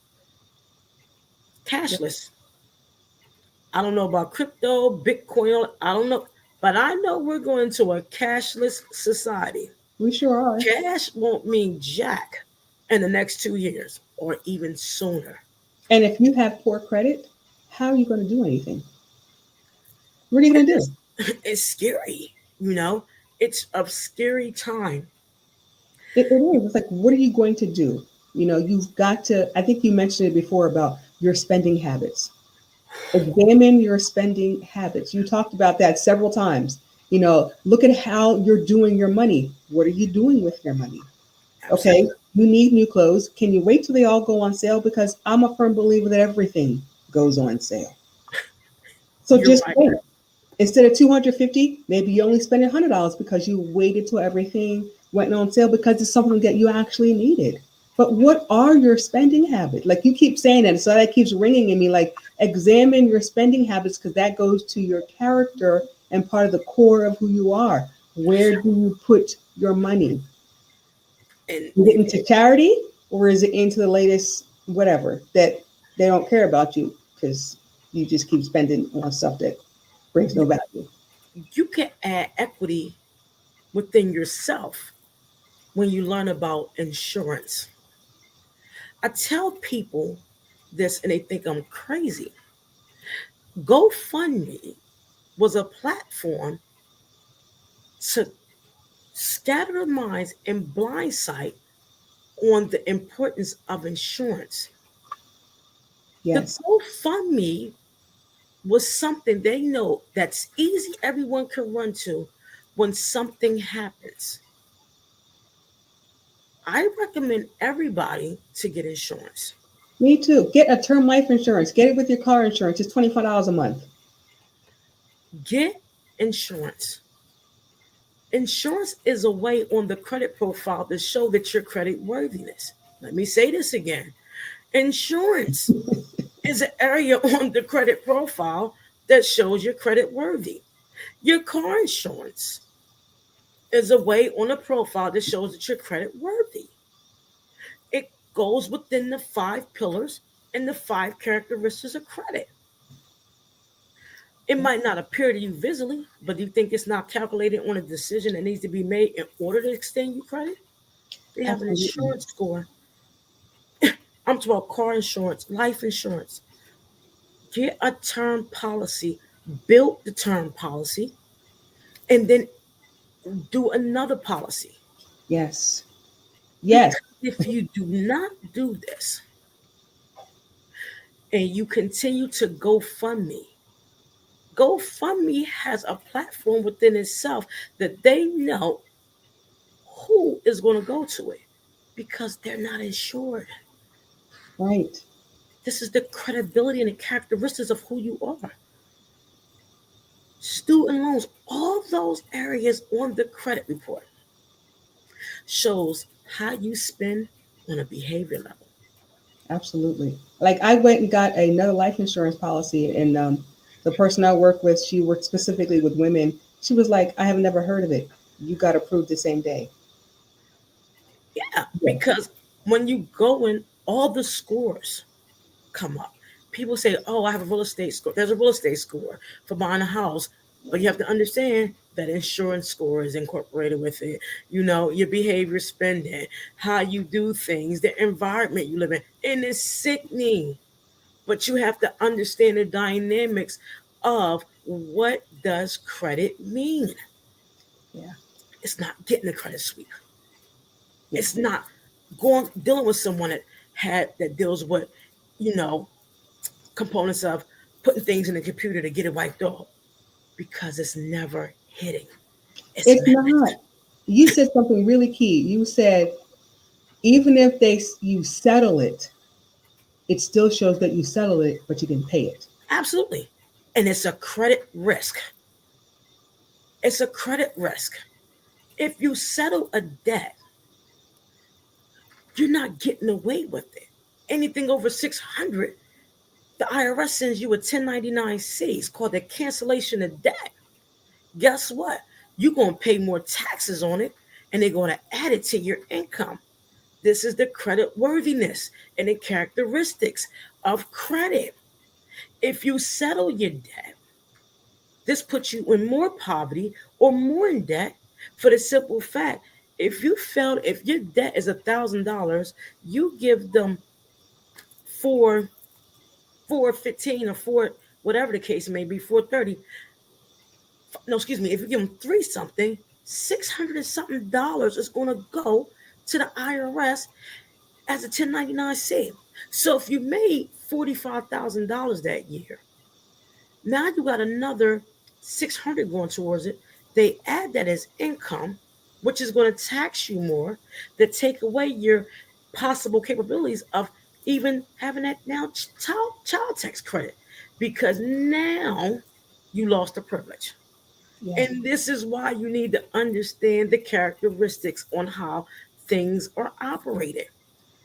Cashless. I don't know about crypto, Bitcoin, I don't know. But I know we're going to a cashless society.
We sure are.
Cash won't mean jack in the next 2 years or even sooner.
And if you have poor credit, how are you going to do anything? What are you going to do?
It's scary, It's a scary time.
It is. It's like, what are you going to do? You've got to, I think you mentioned it before about your spending habits. Examine your spending habits. You talked about that several times. Look at how you're doing your money. What are you doing with your money?
Absolutely.
Okay, you need new clothes. Can you wait till they all go on sale? Because I'm a firm believer that everything goes on sale. So
You're
just
right.
wait. Instead of $250, maybe you only spend $100 because you waited till everything went on sale because it's something that you actually needed. But what are your spending habits? Like you keep saying that, so that keeps ringing in me. Like examine your spending habits because that goes to your character and part of the core of who you are. Where do you put your money? Is it into charity or is it into the latest whatever that they don't care about you because you just keep spending on stuff that brings no value?
You can add equity within yourself when you learn about insurance. I tell people this and they think I'm crazy. GoFundMe was a platform to scatter the minds and blindside on the importance of insurance.
Yes.
The GoFundMe was something they know that's easy, everyone can run to when something happens. I recommend everybody to get insurance.
Me too. Get a term life insurance. Get it with your car insurance. It's $25 a month.
Get insurance. Insurance is a way on the credit profile to show that your credit worthiness. Let me say this again. Insurance is an area on the credit profile that shows your credit worthy. Your car insurance. is a way on a profile that shows that you're credit worthy. It goes within the 5 pillars and the 5 characteristics of credit. It might not appear to you visibly, but do you think it's not calculated on a decision that needs to be made in order to extend you credit? They have an
Absolutely.
insurance score. I'm talking about car insurance, life insurance. Get a term policy, build the term policy, and then do another policy.
Yes.
Because
Yes.
if you do not do this and you continue to GoFundMe has a platform within itself that they know who is going to go to it because they're not insured.
Right.
This is the credibility and the characteristics of who you are. Student loans, all those areas on the credit report shows how you spend on a behavior level.
Absolutely. Like I went and got another life insurance policy, and the person I work with, she worked specifically with women. She was like, "I have never heard of it. You got approved the same day."
Yeah,
Yeah.
because when you go in, all the scores come up. People say, "Oh, I have a real estate score." There's a real estate score for buying a house, but you have to understand that insurance score is incorporated with it. You know, your behavior, spending, how you do things, the environment you live in, and it's sickening. But you have to understand the dynamics of what does credit mean.
Yeah.
It's not getting a credit sweep.
Yeah.
It's not going dealing with someone that deals with, you know, components of putting things in the computer to get it wiped off because it's never hitting. It's
It's
managed.
not. You said something really key. You said even if you settle it, it still shows that you settled it, but you didn't pay it.
Absolutely. And it's a credit risk. It's a credit risk. If you settle a debt, you're not getting away with it. Anything over 600, the IRS sends you a 1099-C. It's called the cancellation of debt. Guess what? You're going to pay more taxes on it and they're going to add it to your income. This is the credit worthiness and the characteristics of credit. If you settle your debt, this puts you in more poverty or more in debt for the simple fact if your debt is $1,000, you give them 415 or four, whatever the case may be, 430. No, excuse me, if you give them three something, 600 and something dollars is going to go to the IRS as a 1099-C. So if you made $45,000 that year, now you got another 600 going towards it. They add that as income, which is going to tax you more, that take away your possible capabilities of even having that now child tax credit because now you lost the privilege.
Yeah.
And this is why you need to understand the characteristics on how things are operated.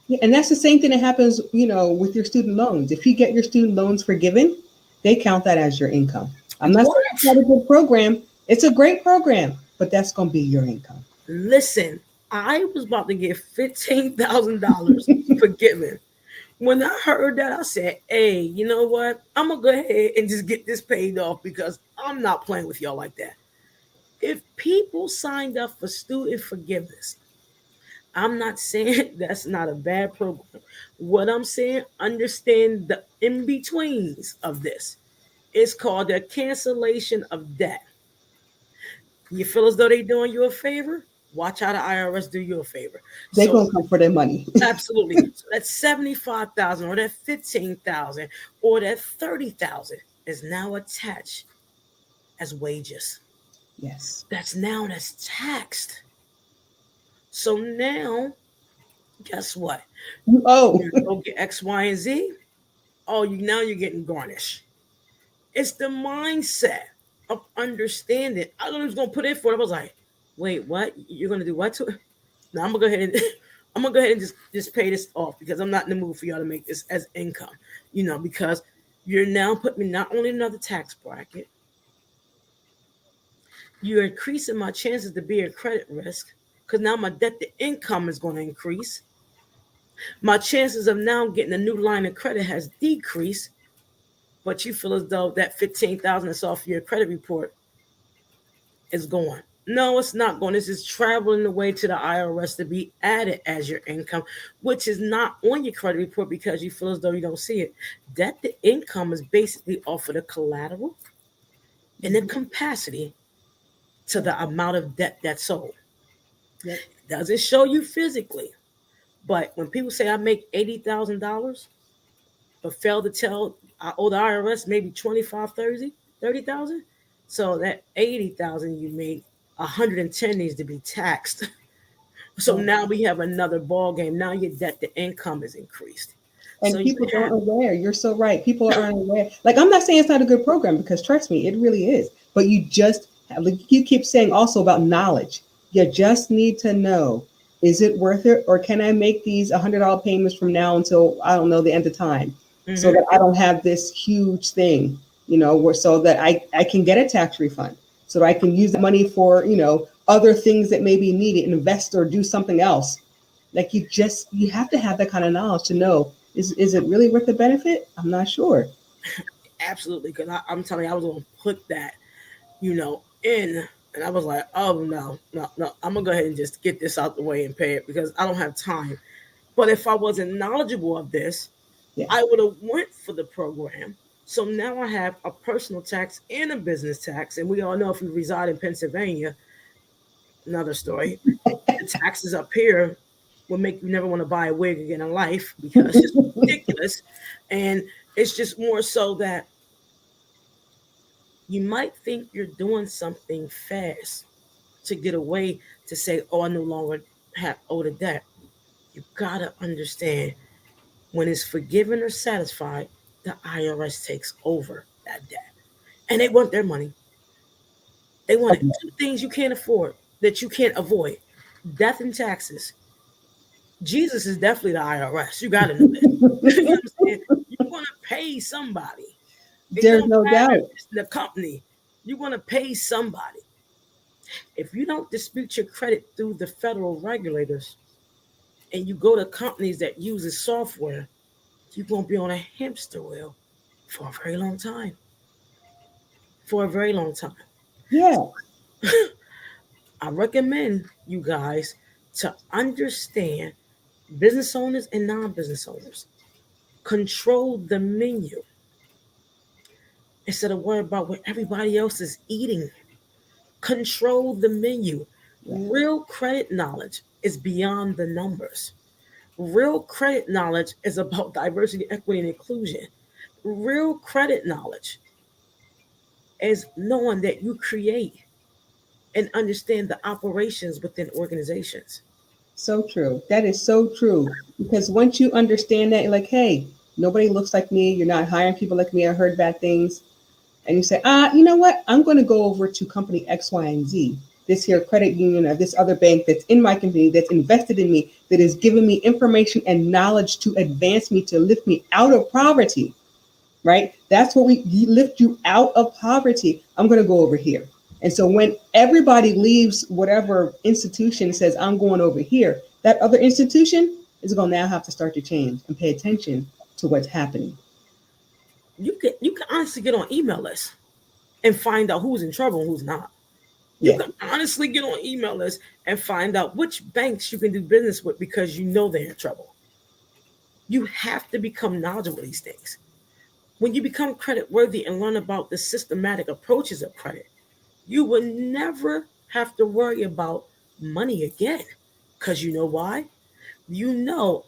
Yeah, and that's the same thing that happens, with your student loans. If you get your student loans forgiven, they count that as your income. I'm not saying it's
What?
not a good program. It's a great program, but that's going to be your income.
Listen, I was about to get $15,000 forgiven. When I heard that, I said, "Hey, you know what? I'm gonna go ahead and just get this paid off because I'm not playing with y'all like that." If people signed up for student forgiveness, I'm not saying that's not a bad program. What I'm saying, understand the in betweens of this. It's called the cancellation of debt. You feel as though they're doing you a favor? Watch how the IRS do you a favor.
They're
So
going to come for their money.
absolutely. So that 75,000 or that 15,000 or that 30,000 is now attached as wages.
Yes.
That's taxed. So now, guess what?
Oh,
You go get X, Y, and Z. Oh, you're getting garnished. It's the mindset of understanding. I was gonna put in for it. I was like, wait, what? You're gonna do what to it? No, I'm gonna go ahead and I'm gonna go ahead and just pay this off because I'm not in the mood for y'all to make this as income. Because you're now putting me not only in another tax bracket, You're increasing my chances to be a credit risk because now my debt to income is going to increase. My chances of now getting a new line of credit has decreased, but you feel as though that 15,000 that's off your credit report is gone. No, it's not going. This is traveling away to the IRS to be added as your income, which is not on your credit report because you feel as though you don't see it. Debt to income is basically off of the collateral and the capacity to the amount of debt that's sold.
Yep.
It doesn't show you physically, but when people say I make $80,000, but fail to tell I owe the IRS maybe 25, 30,000. So that 80,000 you made, 110 needs to be taxed. So now we have another ball game. Now your debt to income is increased.
And
So
people aren't aware. You're so right. People aren't aware. Like, I'm not saying it's not a good program, because trust me, it really is. But you just have, like you keep saying also about knowledge. You just need to know, is it worth it? Or can I make these $100 payments from now until, I don't know, the end of time? So that I don't have this huge thing, so that I can get a tax refund, so that I can use the money for, other things that may be needed, invest or do something else. Like, you have to have that kind of knowledge to know, is it really worth the benefit? I'm not sure.
Absolutely. Because I'm telling you, I was going to put that, in, and I was like, oh, no, I'm going to go ahead and just get this out the way and pay it because I don't have time. But if I wasn't knowledgeable of this,
Yeah.
I would have went for the program. So now I have a personal tax and a business tax. And we all know if you reside in Pennsylvania, another story, the taxes up here will make you never want to buy a wig again in life because it's ridiculous. And it's just more so that you might think you're doing something fast to get away to say, oh, I no longer owe the debt. You got to understand, when it's forgiven or satisfied, the IRS takes over that debt. And they want their money. They want it. Two things you can't afford that you can't avoid: death and taxes. Jesus is definitely the IRS. You got to know that. You know what I'm saying? You want to pay somebody.
There's no doubt.
The company. You want to pay somebody. If you don't dispute your credit through the federal regulators and you go to companies that uses software, you're going to be on a hamster wheel for a very long time. For a very long time.
Yeah.
I recommend you guys to understand, business owners and non-business owners, control the menu instead of worrying about what everybody else is eating. Control the menu. Real credit knowledge is beyond the numbers. Real credit knowledge is about diversity, equity, and inclusion. Real credit knowledge is knowing that you create and understand the operations within organizations.
So true. That is so true. Because once you understand that, you're like, hey, nobody looks like me. You're not hiring people like me. I heard bad things. And you say, you know what? I'm going to go over to company X, Y, and Z. This here credit union or this other bank that's in my company, that's invested in me, that is giving me information and knowledge to advance me, to lift me out of poverty, right? That's what we lift you out of poverty. I'm going to go over here. And so when everybody leaves whatever institution and says, I'm going over here, that other institution is going to now have to start to change and pay attention to what's happening.
You can honestly get on email lists and find out who's in trouble and who's not. You can honestly get on email lists and find out which banks you can do business with because you know they're in trouble. You have to become knowledgeable of these things. When you become credit worthy and learn about the systematic approaches of credit, you will never have to worry about money again. Because you know why? You know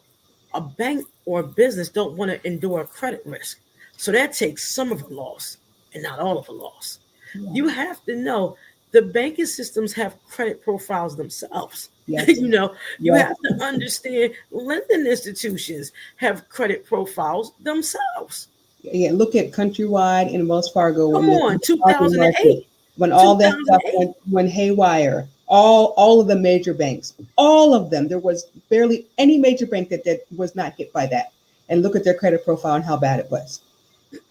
a bank or a business don't want to endure a credit risk. So that takes some of the loss and not all of the loss. Yeah. You have to know the banking systems have credit profiles themselves. Yes. You have to understand lending institutions have credit profiles themselves.
Yeah, look at Countrywide and Wells Fargo.
Come on, 2008.
When all that stuff went haywire, all of the major banks, all of them, there was barely any major bank that was not hit by that. And look at their credit profile and how bad it was.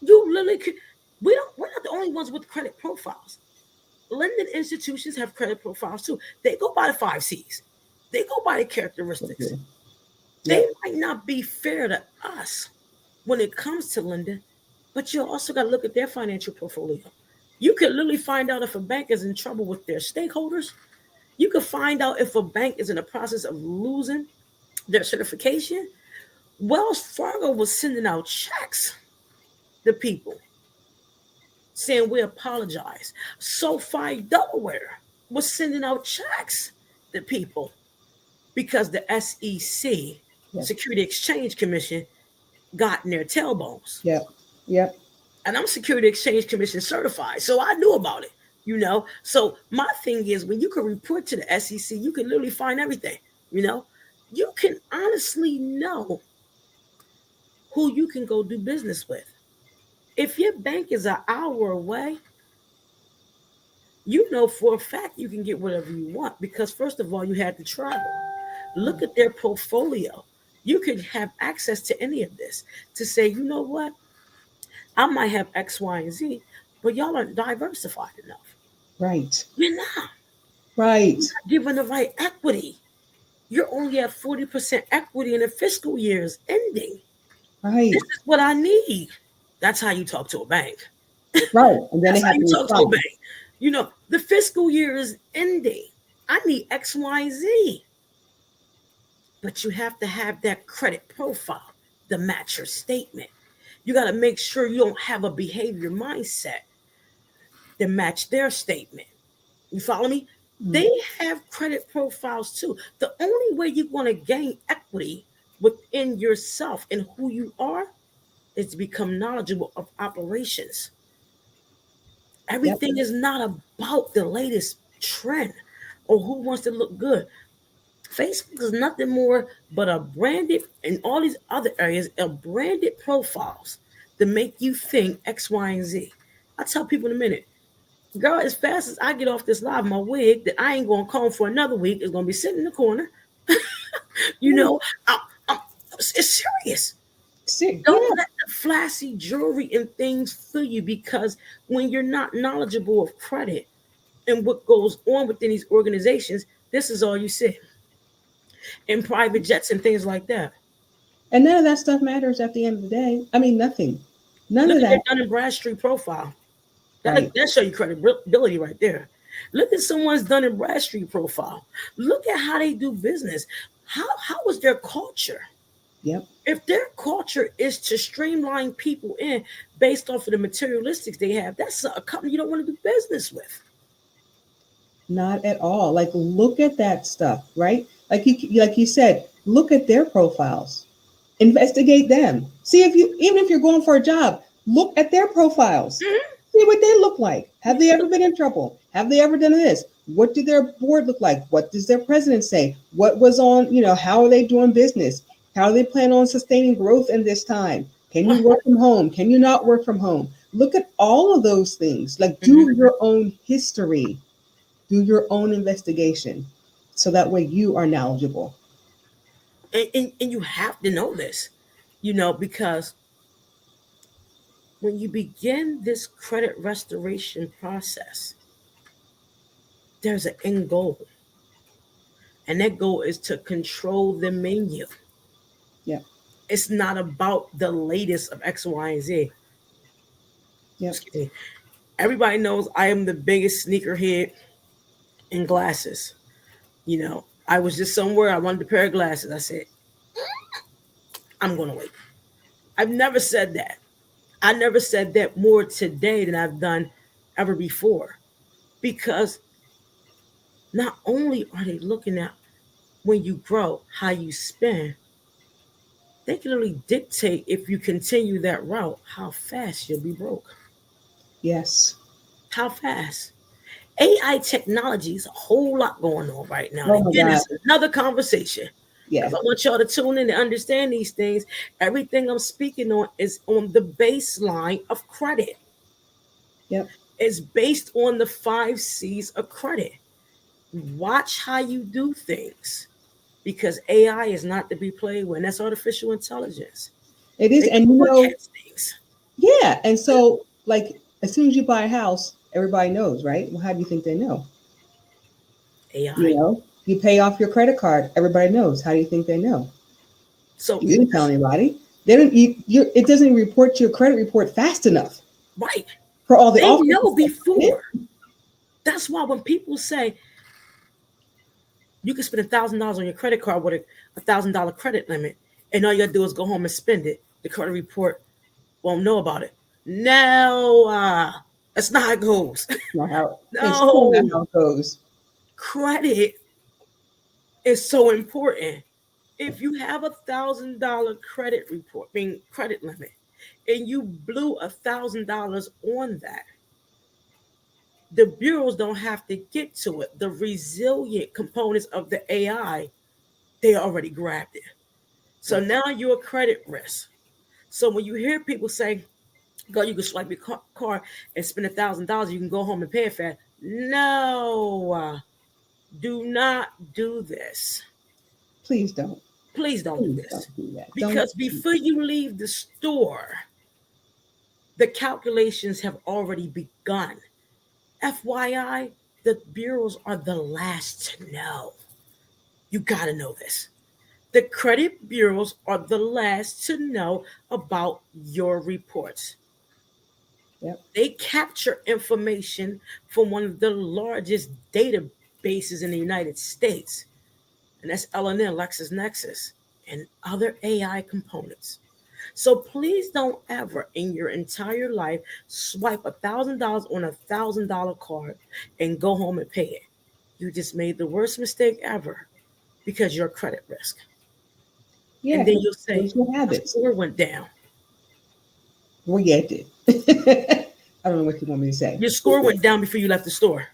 You literally could, we're not the only ones with credit profiles. lending institutions have credit profiles too. They go by the 5 C's. They go by the characteristics.
Okay.
They
Yep.
might not be fair to us when it comes to lending, but you also got to look at their financial portfolio. You could literally find out if a bank is in trouble with their stakeholders. You could find out if a bank is in the process of losing their certification. Wells Fargo was sending out checks to people saying we apologize. SoFi Delaware was sending out checks to people because the SEC,
Yep.
Security Exchange Commission, got in their tailbones.
Yep. Yep.
And I'm Security Exchange Commission certified, so I knew about it, you know. So my thing is, when you can report to the SEC, you can literally find everything, you know. You can honestly know who you can go do business with. If your bank is an hour away, you know for a fact you can get whatever you want because, first of all, you had to travel. Look at their portfolio. You could have access to any of this to say, you know what? I might have X, Y, and Z, but y'all aren't diversified enough.
Right.
You're not.
Right.
You're not given the right equity. You're only at 40% equity in the fiscal year is ending.
Right.
This is what I need. That's how you talk to a bank.
Right. And then
That's
they
how
have
you
to
talk to a
respond.
bank. You know, the fiscal year is ending. I need X, Y, Z. But you have to have that credit profile to match your statement. You got to make sure you don't have a behavior mindset that match their statement. You follow me?
Mhm.
They have credit profiles too. The only way you're going to gain equity within yourself and who you are is to become knowledgeable of operations. Everything is not about the latest trend or who wants to look good. Facebook is nothing more but a branded, and all these other areas, are branded profiles to make you think X, Y, and Z. I tell people in a minute, girl, as fast as I get off this live, my wig that I ain't going to comb for another week is going to be sitting in the corner. You know, I'm, it's serious. Don't let the flashy jewelry and things fool you, because when you're not knowledgeable of credit and what goes on within these organizations, this is all you see in private jets and things like that.
And none of that stuff matters at the end of the day. I mean, nothing. None
Look
of
at their
that.
Dun and Bradstreet profile.
Right.
That show you credibility right there. Look at someone's Dun and Bradstreet profile. Look at how they do business. How is their culture?
Yep.
If their culture is to streamline people in based off of the materialistics they have, that's a company you don't want to do business with.
Not at all. Like, look at that stuff, right? Like you said, look at their profiles, investigate them. See if you, even if you're going for a job, look at their profiles.
Mm-hmm.
See what they look like. Have they ever been in trouble? Have they ever done this? What did their board look like? What does their president say? What was on, how are they doing business? How do they plan on sustaining growth in this time? Can you work from home? Can you not work from home? Look at all of those things. Like, do your own history. Do your own investigation, so that way you are knowledgeable.
And you have to know this, because when you begin this credit restoration process, there's an end goal. And that goal is to control the menu.
Yeah.
It's not about the latest of X, Y, and Z.
Yeah.
Everybody knows I am the biggest sneakerhead in glasses. I was just somewhere, I wanted a pair of glasses. I said, I'm going to wait. I've never said that. I never said that more today than I've done ever before. Because not only are they looking at when you grow, how you spend, they can really dictate, if you continue that route, how fast you'll be broke.
Yes.
How fast? AI technology is a whole lot going on right now.
Oh,
Again, it's another conversation.
Yeah.
If I want y'all to tune in and understand these things, everything I'm speaking on is on the baseline of credit.
Yep.
It's based on the 5 C's of credit. Watch how you do things, because AI is not to be played with. And that's artificial intelligence.
It is.
They
And
things.
yeah. And so, like, as soon as you buy a house, Everybody knows, right? Well, how do you think they know? You
AI.
know, you pay off your credit card. Everybody knows. How do you think they know?
So
You didn't tell anybody. They don't. It doesn't report your credit report fast enough
right,
for all the
they
offers.
know before. That's why when people say you can spend $1,000 on your credit card with a $1,000 credit limit, and all you gotta do is go home and spend it, the credit report won't know about it. No, that's not how it goes.
Not how. It's still not
No,
how it goes.
credit is so important. If you have $1,000 credit report, being credit limit, and you blew $1,000 on that, the bureaus don't have to get to it. The resilient components of the AI, they already grabbed it. So now you're a credit risk. So when you hear people say, "Go, you can swipe your card and spend $1,000, you can go home and pay it fast." No, do not do this.
Please don't.
Please don't do
Please
this,
don't do that.
because before you leave the store, the calculations have already begun. FYI, the bureaus are the last to know. You got to know this. The credit bureaus are the last to know about your reports.
Yep.
They capture information from one of the largest databases in the United States, and that's LNN, LexisNexis, and other AI components. So please don't ever in your entire life swipe $1,000 on $1,000 card and go home and pay it. You just made the worst mistake ever because you're a credit risk.
Yeah.
And then you'll say,
Those your
"My
habits.
score went down."
Well, yeah, it did. I don't know what you want me to say.
Your score went down before you left the store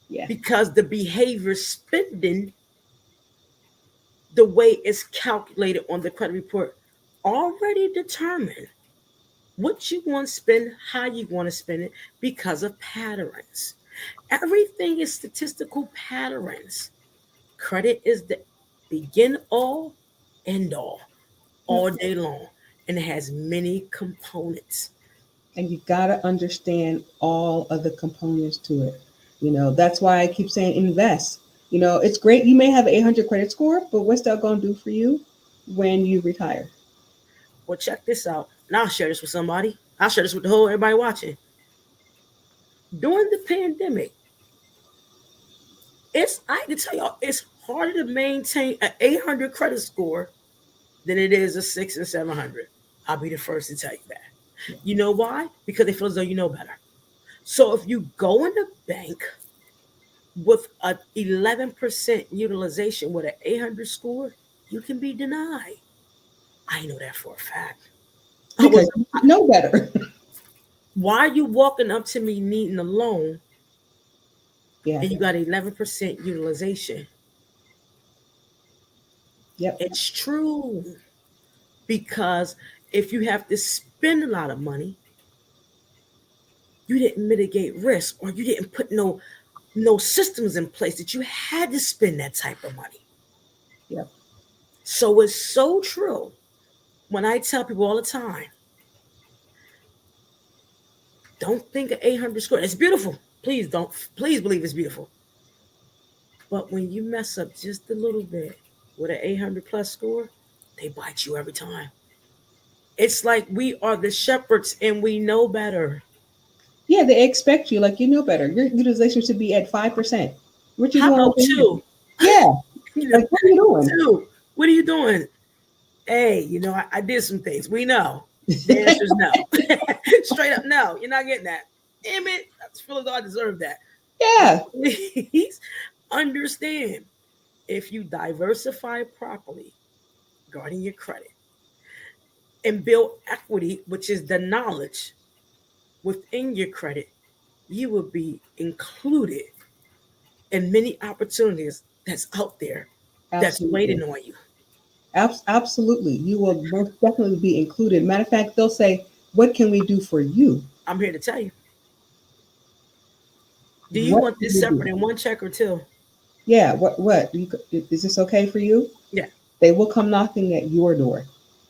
Yeah.
because the behavior spending, the way it's calculated on the credit report, already determined what you want to spend, how you want to spend it, because of patterns. Everything is statistical patterns. Credit is the begin all, end all day long, and it has many components.
And you got to understand all of the components to it. That's why I keep saying invest. It's great. You may have an 800 credit score, but what's that going to do for you when you retire?
Well, check this out. And I'll share this with somebody. I'll share this with the whole everybody watching. During the pandemic, I can tell y'all, it's harder to maintain an 800 credit score than it is a 6 and 700. I'll be the first to tell you that.
Yeah.
You know why? Because they feel as though you know better. So if you go in the bank with an 11% utilization with an 800 score, you can be denied. I know that for a fact.
Because you know better.
Why are you walking up to me needing a loan?
Yeah.
And you got 11% utilization?
Yep.
It's true. Because if you have to spend a lot of money, you didn't mitigate risk, or you didn't put no systems in place that you had to spend that type of money.
Yep.
So it's so true when I tell people all the time, don't think of 800 score. It's beautiful. Please believe it's beautiful. But when you mess up just a little bit with an 800 plus score, they bite you every time. It's like we are the shepherds and we know better.
Yeah, they expect you like you know better. Your utilization should be at 5%. What you
How
doing?
about two?
Yeah. Like, what are you doing?
Two. What are you doing? Hey, I did some things. We know. The answer is no. Straight up, no. You're not getting that. Damn it. I feel as though I deserve that.
Yeah.
Please understand, if you diversify properly regarding your credit and build equity, which is the knowledge within your credit, you will be included in many opportunities that's out there that's waiting on you.
Absolutely. You will most definitely be included. Matter of fact, they'll say, what can we do for you?
I'm here to tell you. Do you want this separate in one check or two?
Yeah. What? Is this okay for you?
Yeah.
They will come knocking at your door.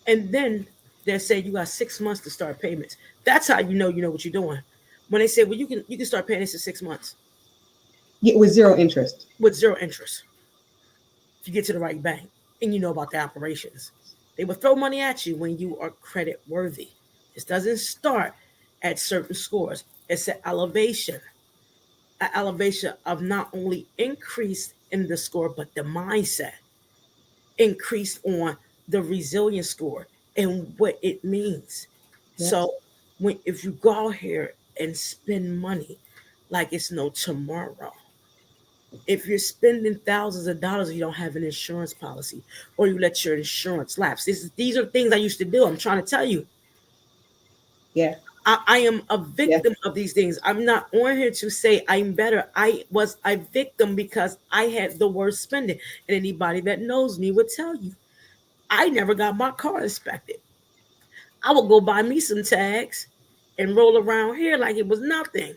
And then they'll say you got 6 months to start payments. That's how you know what you're doing. when they say, well, you can start paying this in 6 months
Yeah, with zero interest.
with zero interest. If you get to the right bank and you know about the operations, they will throw money at you when you are credit worthy. This doesn't start at certain scores. It's an elevation of not only increase in the score, but the mindset increased on the resilience score and what it means.
Yes.
So if you go out here and spend money like it's no tomorrow, if you're spending thousands of dollars and you don't have an insurance policy, or you let your insurance lapse, these are things I used to do. I'm trying to tell you.
Yeah.
I am a victim of these things. I'm not on here to say I'm better. I was a victim because I had the worst spending. And anybody that knows me would tell you, I never got my car inspected. I would go buy me some tags and roll around here like it was nothing.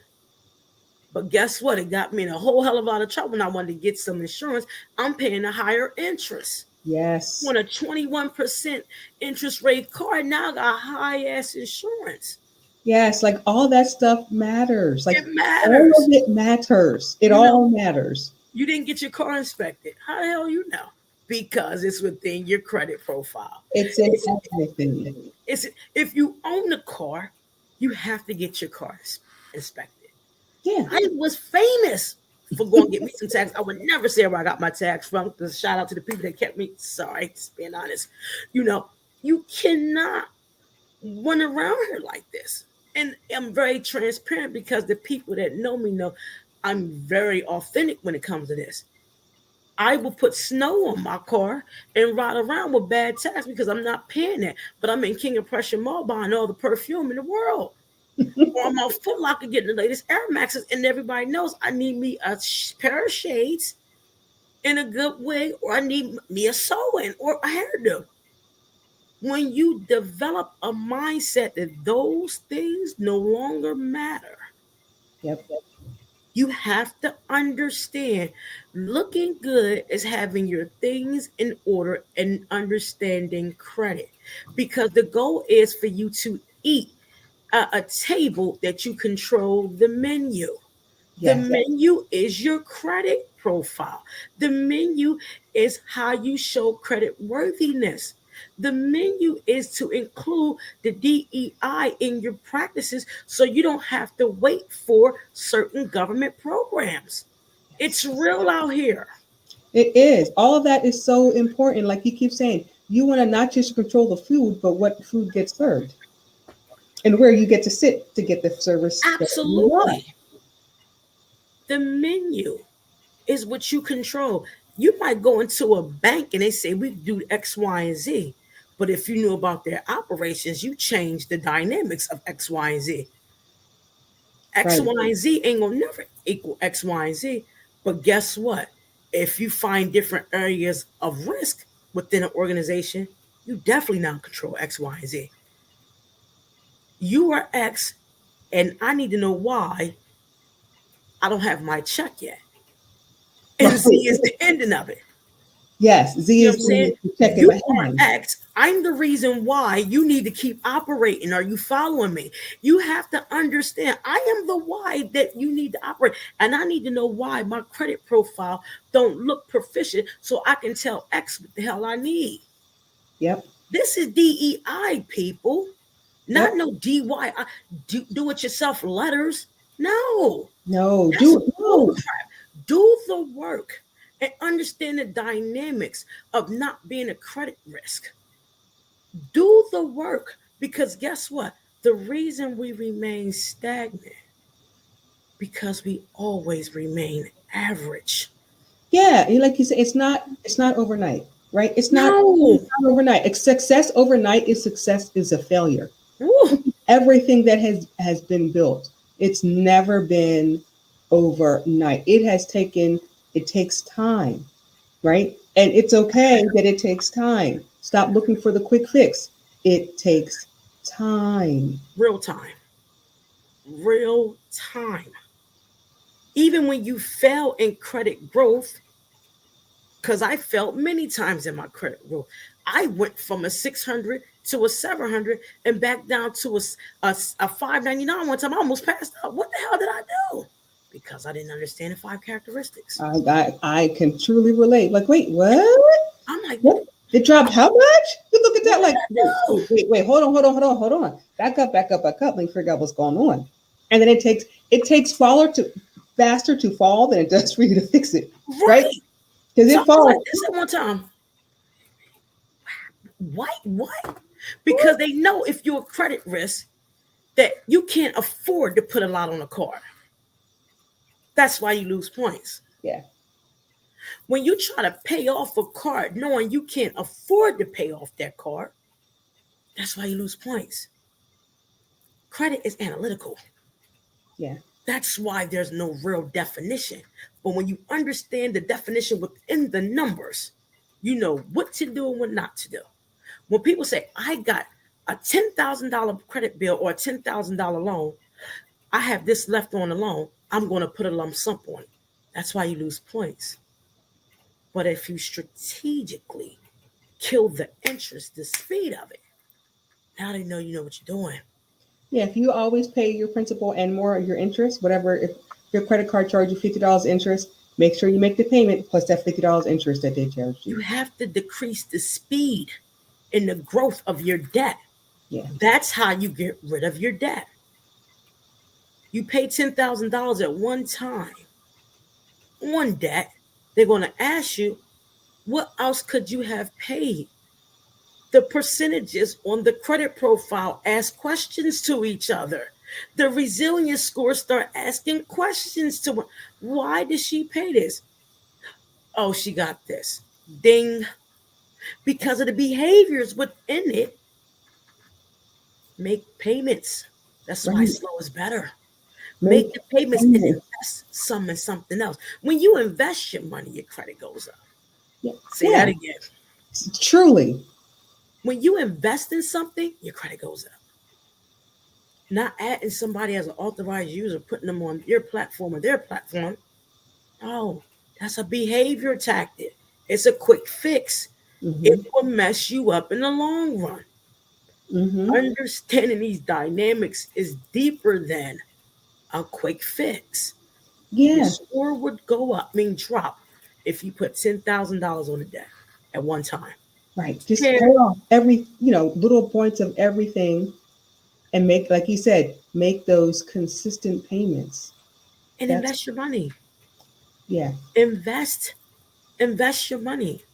But guess what? It got me in a whole hell of a lot of trouble when I wanted to get some insurance. I'm paying a higher interest.
Yes.
On a 21% interest rate car, now I got high ass insurance.
Yes, like all that stuff matters. Like
it matters.
All of it matters. It all matters.
You didn't get your car inspected. How the hell you know? Because it's within your credit profile.
It's in everything.
It's if you own a car, you have to get your car inspected.
Yeah.
I was famous for going to get me some tags. I would never say where I got my tags from. Shout out to the people that kept me. Sorry, just being honest. You cannot run around here like this. And I'm very transparent because the people that know me know I'm very authentic when it comes to this. I will put snow on my car and ride around with bad tags because I'm not paying that. But I'm in King of Prussia Mall buying all the perfume in the world. Or I'm out Foot Locker getting the latest Air Maxes, and everybody knows I need me a pair of shades in a good way, or I need me a sew-in or a hairdo. When you develop a mindset that those things no longer matter, you have to understand looking good is having your things in order and understanding credit. Because the goal is for you to eat a table that you control the menu. The menu is your credit profile. The menu is how you show credit worthiness. The menu is to include the DEI in your practices so you don't have to wait for certain government programs. It's real out here.
It is. All of that is so important. Like you keep saying, you want to not just control the food, but what food gets served and where you get to sit to get the service.
Absolutely. The menu is what you control. You might go into a bank and they say we do X, Y, and Z. But if you knew about their operations, you change the dynamics of X, Y, and Z. X, Y, and Z ain't gonna never equal X, Y, and Z. But guess what? If you find different areas of risk within an organization, you definitely now control X, Y, and Z. You are X, and I need to know why I don't have my check yet. And Z is the ending of it.
Yes, Z
You know
is the check in
you
my
are
hand.
X. I'm the reason why you need to keep operating. Are you following me? You have to understand I am the why that you need to operate. And I need to know why my credit profile don't look proficient so I can tell X what the hell I need.
Yep.
This is DEI, people. Not no DY. Do it yourself letters. No.
No.
Do the work and understand the dynamics of not being a credit risk. Do the work because guess what? The reason we remain stagnant because we always remain average.
Yeah, like you said, it's not overnight, right? It's not overnight. Success overnight is a failure.
Ooh.
Everything that has been built, it's never been overnight. It takes time, right? And it's okay that it takes time. Stop looking for the quick fix. It takes time.
Real time. Even when you fail in credit growth, because I failed many times in my credit growth, I went from a 600 to a 700 and back down to a 599 one time. I almost passed out. What the hell did I do? Because I didn't understand the 5 characteristics.
I can truly relate. Like, wait, what?
I'm like,
What? It dropped how much? You look at that like,
no.
wait, hold on. Back up. Let me figure out what's going on. And then it takes faster to fall than it does for you to fix it. Right? Because
So
it falls.
like this at one time. What? Because they know if you're a credit risk that you can't afford to put a lot on a card. That's why you lose points.
Yeah.
When you try to pay off a card knowing you can't afford to pay off that card, that's why you lose points. Credit is analytical.
Yeah.
That's why there's no real definition. But when you understand the definition within the numbers, you know what to do and what not to do. When people say, I got a $10,000 credit bill or a $10,000 loan, I have this left on the loan, I'm going to put a lump sum on it. That's why you lose points. But if you strategically kill the interest, the speed of it, now they know you know what you're doing.
Yeah, if you always pay your principal and more of your interest, whatever, if your credit card charges you $50 interest, make sure you make the payment plus that $50 interest that they charge you.
You have to decrease the speed in the growth of your debt.
Yeah.
That's how you get rid of your debt. You pay $10,000 at one time on debt. They're going to ask you, what else could you have paid? The percentages on the credit profile ask questions to each other. The resilience scores start asking questions to, why did she pay this? Oh, she got this. Ding. Because of the behaviors within it, make payments. That's why slow is better. Make the payments and invest some in something else. When you invest your money, your credit goes up.
Yeah.
Say that again.
Truly.
When you invest in something, your credit goes up. Not adding somebody as an authorized user, putting them on your platform or their platform. No, that's a behavior tactic. It's a quick fix.
Mm-hmm.
It will mess you up in the long run.
Mm-hmm.
Understanding these dynamics is deeper than a quick fix.
Yeah.
Your score would go up, drop, if you put $10,000 on the debt at one time.
Right. Just pay off every, little points of everything and make, like you said, make those consistent payments.
And invest your money.
Yeah.
Invest your money.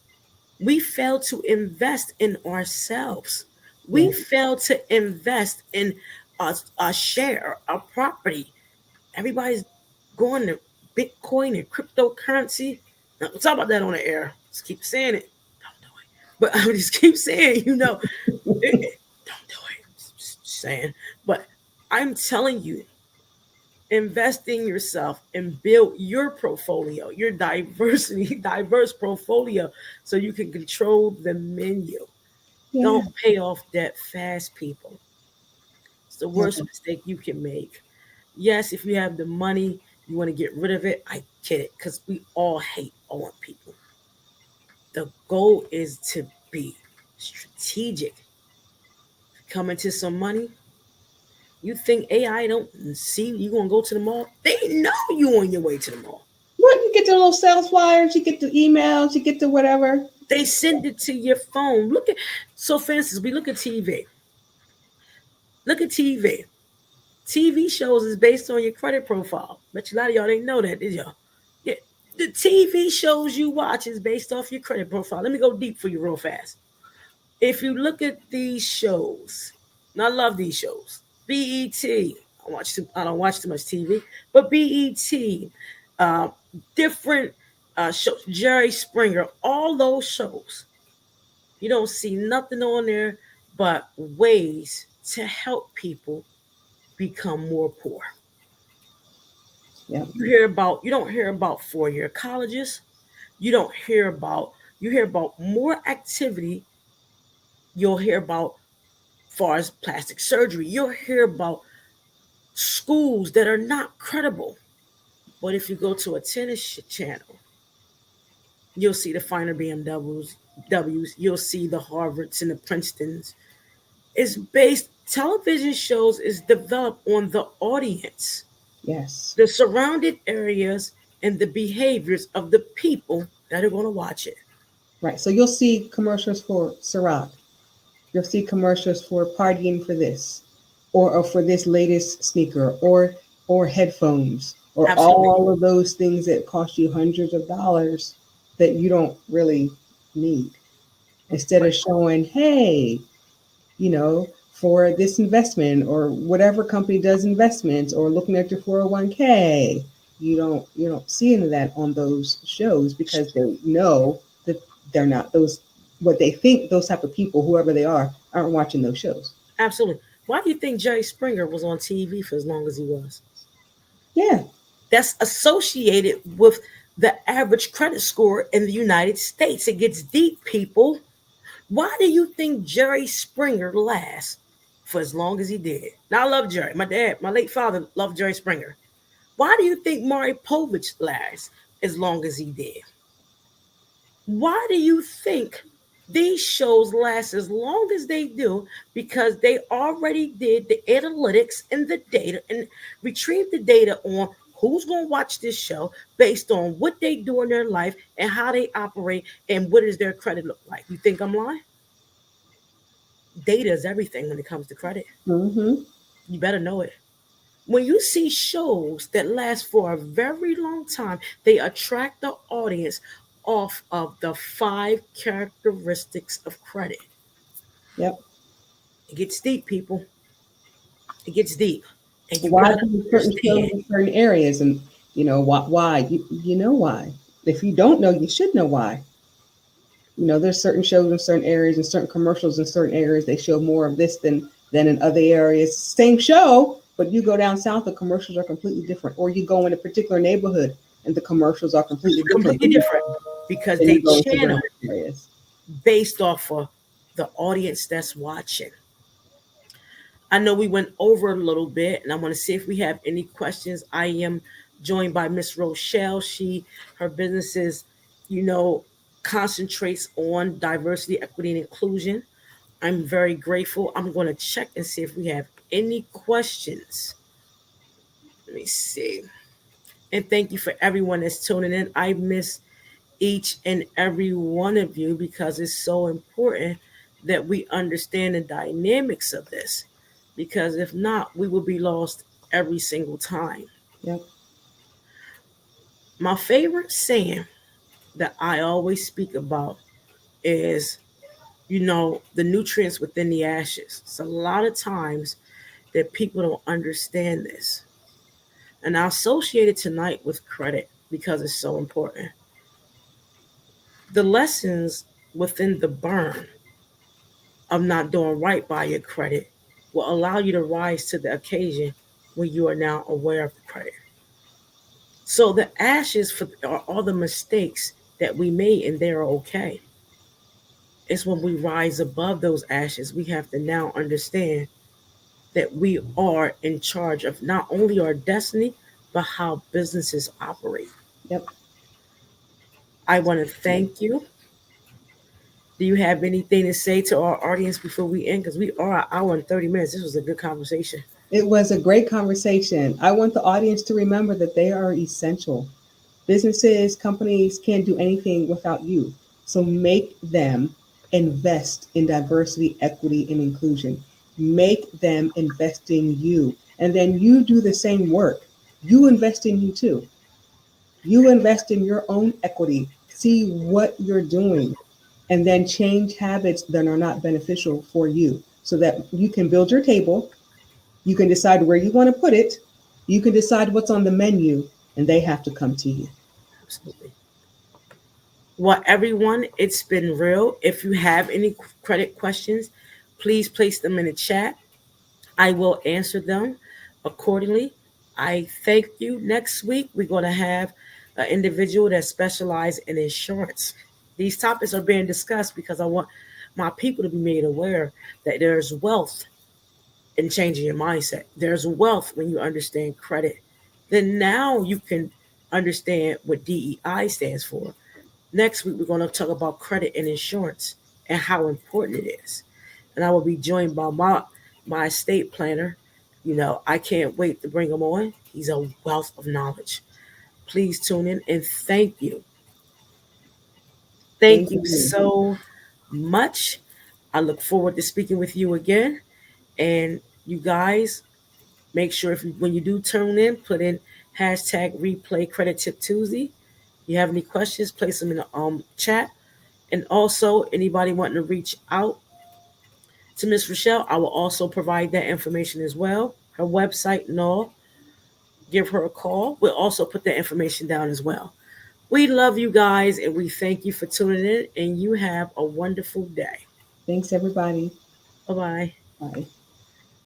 We fail to invest in ourselves. We fail to invest in a share, a property. Everybody's going to Bitcoin and cryptocurrency. Now, we'll talk about that on the air. Just keep saying it. Don't do it. But I just keep saying, don't do it. Just saying. But I'm telling you, invest in yourself and build your portfolio, your diverse portfolio, so you can control the menu. Yeah. Don't pay off debt fast, people. It's the worst mistake you can make. Yes, if you have the money, you want to get rid of it. I get it, because we all hate owing people. The goal is to be strategic. Come into some money. You think AI don't see you going to go to the mall? They know you on your way to the mall.
What? You get the little sales flyers, you get the emails, you get the whatever.
They send it to your phone. So for instance, we look at TV. Look at TV. TV shows is based on your credit profile. Bet you a lot of y'all didn't know that, did y'all? Yeah. The TV shows you watch is based off your credit profile. Let me go deep for you real fast. If you look at these shows, and I love these shows. BET. I don't watch too much TV, but BET, different shows, Jerry Springer, all those shows, you don't see nothing on there but ways to help people become more poor.
Yeah.
You don't hear about 4-year colleges. You hear about more activity. You'll hear about far as plastic surgery. You'll hear about schools that are not credible. But if you go to a tennis channel, you'll see the finer BMWs, you'll see the Harvards and the Princetons. is based, television shows is developed on the audience,
Yes.
the surrounded areas, and the behaviors of the people that are going to watch it.
Right. So you'll see commercials for Ciroc. You'll see commercials for partying for this, or for this latest sneaker, or headphones, or
Absolutely.
all of those things that cost you hundreds of dollars that you don't really need. Instead of showing, hey, for this investment or whatever company does investments, or looking at your 401k, you don't see any of that on those shows, because they know that they're not those, what they think those type of people, whoever they are, aren't watching those shows.
Absolutely. Why do you think Jerry Springer was on TV for as long as he was?
Yeah.
That's associated with the average credit score in the United States. It gets deep, people. Why do you think Jerry Springer lasts for as long as he did? Now, I love Jerry. My dad, my late father, loved Jerry Springer. Why do you think Maury Povich lasts as long as he did? Why do you think these shows last as long as they do? Because they already did the analytics and the data and retrieved the data on who's going to watch this show based on what they do in their life and how they operate and what does their credit look like. You think I'm lying? Data is everything when it comes to credit.
Mm-hmm.
You better know it. When you see shows that last for a very long time, they attract the audience off of the 5 characteristics of credit.
Yep.
It gets deep, people. It gets deep. And you
Why
gotta
do certain shows
understand.
in certain areas, and why you know why. If you don't know, you should know why. There's certain shows in certain areas and certain commercials in certain areas. They show more of this than in other areas. Same show, but you go down south, the commercials are completely different. Or you go in a particular neighborhood and the commercials are completely different
Completely different because
than
they
you go to
channel
different areas.
based off of the audience that's watching. I know we went over a little bit, and I want to see if we have any questions. I am joined by Miss Rochelle. Her business is, you know, concentrates on diversity, equity, and inclusion. I'm very grateful. I'm going to check and see if we have any questions. Let me see. And thank you for everyone that's tuning in. I miss each and every one of you because it's so important that we understand the dynamics of this. Because if not, we will be lost every single time.
Yep.
My favorite saying that I always speak about is, the nutrients within the ashes. It's a lot of times that people don't understand this. And I associate it tonight with credit because it's so important. The lessons within the burn of not doing right by your credit will allow you to rise to the occasion when you are now aware of the credit. So the ashes are all the mistakes that we made, and they're okay. It's when we rise above those ashes, we have to now understand that we are in charge of not only our destiny, but how businesses operate.
Yep.
I want to thank you. Do you have anything to say to our audience before we end? Because we are an hour and 30 minutes. This was a good conversation.
It was a great conversation. I want the audience to remember that they are essential. Businesses, companies can't do anything without you. So make them invest in diversity, equity, and inclusion. Make them invest in you. And then you do the same work. You invest in you too. You invest in your own equity. See what you're doing. And then change habits that are not beneficial for you so that you can build your table. You can decide where you want to put it. You can decide what's on the menu, and they have to come to you.
Absolutely. Well, everyone, it's been real. If you have any credit questions, please place them in the chat. I will answer them accordingly. I thank you. Next week, we're going to have an individual that specializes in insurance. These topics are being discussed because I want my people to be made aware that there's wealth in changing your mindset. There's wealth when you understand credit. Then now you can understand what DEI stands for. Next week, we're going to talk about credit and insurance and how important it is. and I will be joined by my estate planner. I can't wait to bring him on. He's a wealth of knowledge. Please tune in and thank you. Thank
Thank
you
you.
so much. I look forward to speaking with you again. And you guys, make sure when you do tune in, put in hashtag replay credit tip Tuesday. If you have any questions, place them in the chat. And also, anybody wanting to reach out to Miss Rochelle, I will also provide that information as well. Her website and all. Give her a call. We'll also put that information down as well. We love you guys and we thank you for tuning in, and you have a wonderful day.
Thanks, everybody.
Bye bye.
Bye.